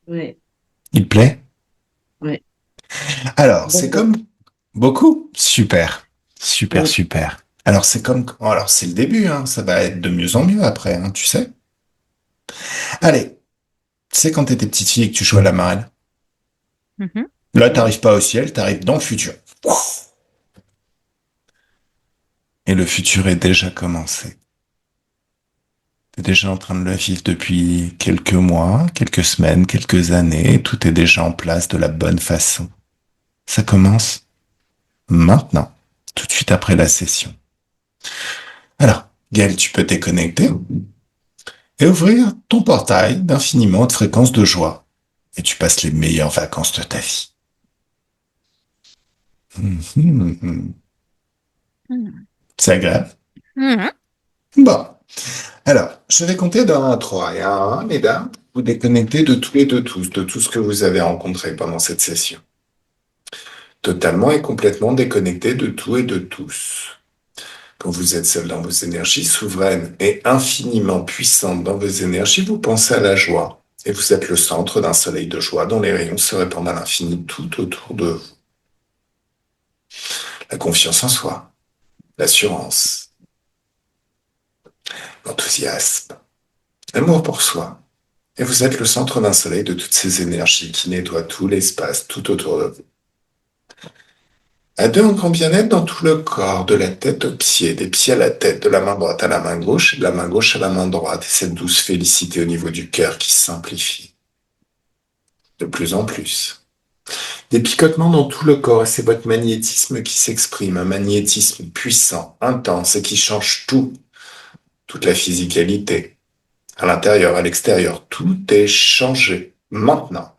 Oui, Il te plaît? oui, Alors, c'est beaucoup. comme beaucoup. Super. Super, Mm. super. Alors, c'est comme, alors, c'est le début, hein. Ça va être de mieux en mieux après, hein, tu sais. Allez, tu sais quand t'étais petite fille et que tu jouais à la marelle? Mhm. Là, Oui. t'arrives pas au ciel, t'arrives dans le futur. Et le futur est déjà commencé. T'es déjà en train de le vivre depuis quelques mois, quelques semaines, quelques années. Tout est déjà en place de la bonne façon. Ça commence maintenant, tout de suite après la session. Alors, Gaël, tu peux déconnecter et ouvrir ton portail d'infiniment de fréquences de joie. Et tu passes les meilleures vacances de ta vie. Mhm. C'est agréable. Mhm. Bon, alors, je vais compter de 1 à 3. Et à 1, mesdames, vous déconnectez de tout et de tout ce que vous avez rencontré pendant cette session. Totalement et complètement déconnecté de tout et de tous. Quand vous êtes seul dans vos énergies souveraines et infiniment puissantes dans vos énergies, vous pensez à la joie. Et vous êtes le centre d'un soleil de joie dont les rayons se répandent à l'infini tout autour de vous. La confiance en soi, l'assurance, l'enthousiasme, l'amour pour soi. Et vous êtes le centre d'un soleil de toutes ces énergies qui nettoient tout l'espace tout autour de vous. À deux, un grand bien-être dans tout le corps, de la tête aux pieds, des pieds à la tête, de la main droite à la main gauche, et de la main gauche à la main droite, et cette douce félicité au niveau du cœur qui simplifie de plus en plus. Des picotements dans tout le corps, et c'est votre magnétisme qui s'exprime, un magnétisme puissant, intense, et qui change tout, toute la physicalité, à l'intérieur, à l'extérieur, tout est changé, maintenant.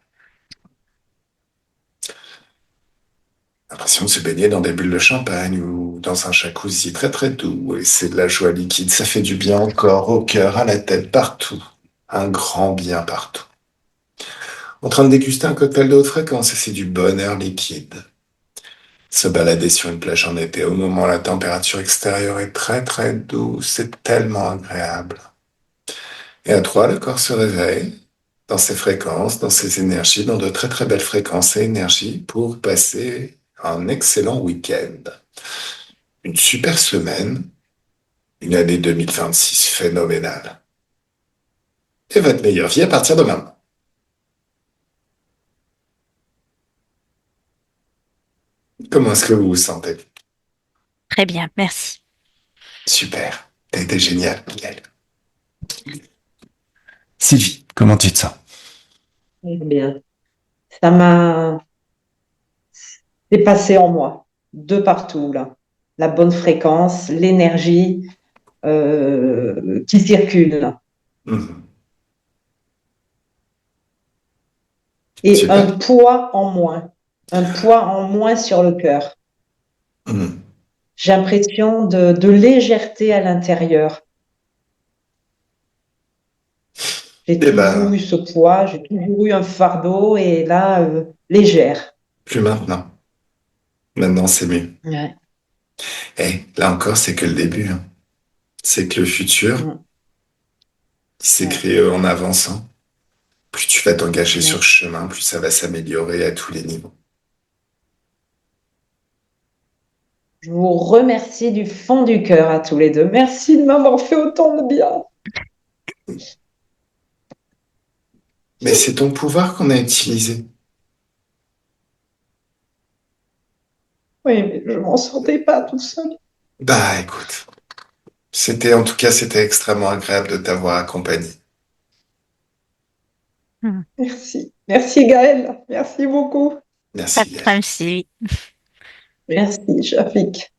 L'impression de se baigner dans des bulles de champagne ou dans un jacuzzi très très doux, et c'est de la joie liquide, ça fait du bien au corps, au cœur, à la tête, partout. Un grand bien partout. En train de déguster un cocktail de haute fréquence, et c'est du bonheur liquide. Se balader sur une plage en été au moment où la température extérieure est très très douce, c'est tellement agréable. Et à trois, le corps se réveille dans ses fréquences, dans ses énergies, dans de très très belles fréquences et énergies pour passer un excellent week-end. Une super semaine, une année 2026 phénoménale. Et votre meilleure vie à partir de maintenant. Comment est-ce que vous vous sentez? Très bien, merci. Super. T'as été génial, Miguel. Sylvie, comment tu te sens? Eh bien, ça m'a dépassé en moi, de partout, là. La bonne fréquence, l'énergie qui circule. Mhm. Et Super. un poids en moins sur le cœur. Mhm. J'ai l'impression de légèreté à l'intérieur. J'ai Eh toujours ben, eu ce poids, j'ai toujours eu un fardeau et là, légère. plus maintenant. Maintenant, c'est mieux. Ouais. Et là encore, c'est que le début, hein. C'est que le futur, Mm. il Ouais. s'écrit en avançant. Plus tu vas t'engager sur Ouais. ce chemin, plus ça va s'améliorer à tous les niveaux. Je vous remercie du fond du cœur à tous les deux. Merci de m'avoir fait autant de bien. Mais c'est ton pouvoir qu'on a utilisé. Oui, mais je m'en sortais pas tout seul. Bah, écoute. En tout cas, c'était extrêmement agréable de t'avoir accompagné. Mhm. Merci. Merci Gaël, merci beaucoup. Pas Merci, de Gaël. problème, Sylvie. Merci Shafik.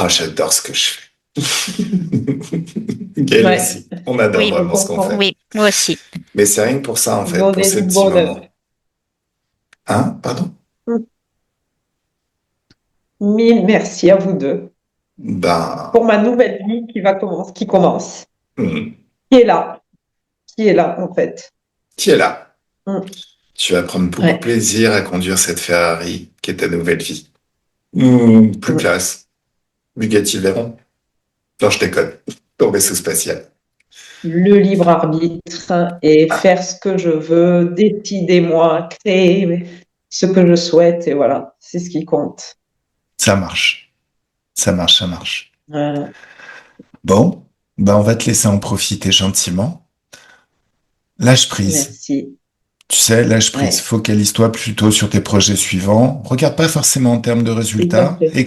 Oh, j'adore ce que je fais. Gaël Ouais. aussi. On adore Oui, vraiment ce qu'on fait. oui, moi aussi. Mais c'est rien que pour ça, en fait, pour Donnez ces du petits bonheur. moments. Hein? Pardon? Mille merci à vous deux Ben, pour ma nouvelle vie qui commence. hmm, Qui est là, qui est là en fait. tu es là. Mm. Tu vas prendre beaucoup de Ouais. plaisir à conduire cette Ferrari qui est ta nouvelle vie. Plus Mm. classe. Bugatti Veyron. Non, je déconne. Ton vaisseau spatial. Le libre arbitre et faire ce que je veux, décider moi, créer ce que je souhaite et voilà, c'est ce qui compte. Ça marche. Ça marche, ça marche. Voilà. Bon, ben on va te laisser en profiter gentiment. Lâche prise. Merci. Tu sais, lâche prise. Ouais. Focalise-toi plutôt sur tes projets suivants. Regarde pas forcément en termes de résultats. Tout à fait.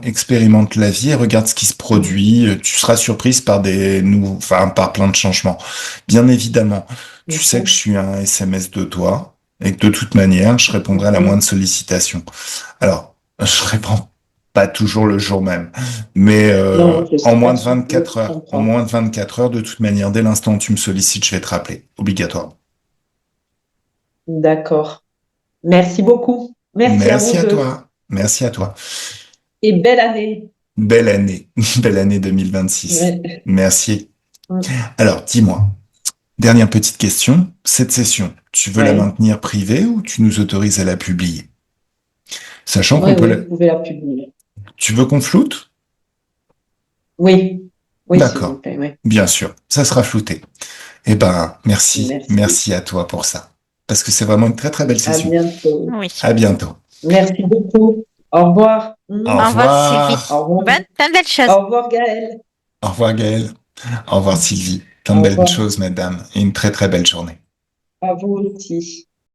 Expérimente la vie et regarde ce qui se produit. Tu seras surprise par par plein de changements. Bien évidemment, tu sais que je suis un SMS de toi et que de toute manière, je répondrai à la moindre sollicitation. Alors, je réponds pas toujours le jour même, mais Non, je sais en moins pas de si je 24 heures, en comprends. moins de 24 heures, de toute manière, dès l'instant où tu me sollicites, je vais te rappeler, obligatoirement. D'accord. Merci beaucoup. Merci à vous Merci à deux. toi. Merci à toi. Et belle année. Belle année. Belle année 2026. Ouais. Merci. Mm. Alors, dis-moi, dernière petite question. Cette session, tu veux la Ouais. maintenir privée ou tu nous autorises à la publier? Sachant qu'on Ouais, peut oui, la... vous pouvez la publier. Tu veux qu'on floute? Oui. Oui, s'il vous D'accord. plaît. Oui. Bien sûr. Ça sera flouté. Eh ben, merci. Merci. Merci à toi pour ça. Parce que c'est vraiment une très très belle À session. bientôt. Oui. À bientôt. Merci beaucoup. Au revoir. Au Au revoir, Sylvie. revoir. Au revoir. Plein de belles choses. Au revoir, Gaël. Au revoir Gaël. Au revoir Sylvie. Plein de Au belles revoir. choses, madame. Et une très très belle journée. À vous aussi.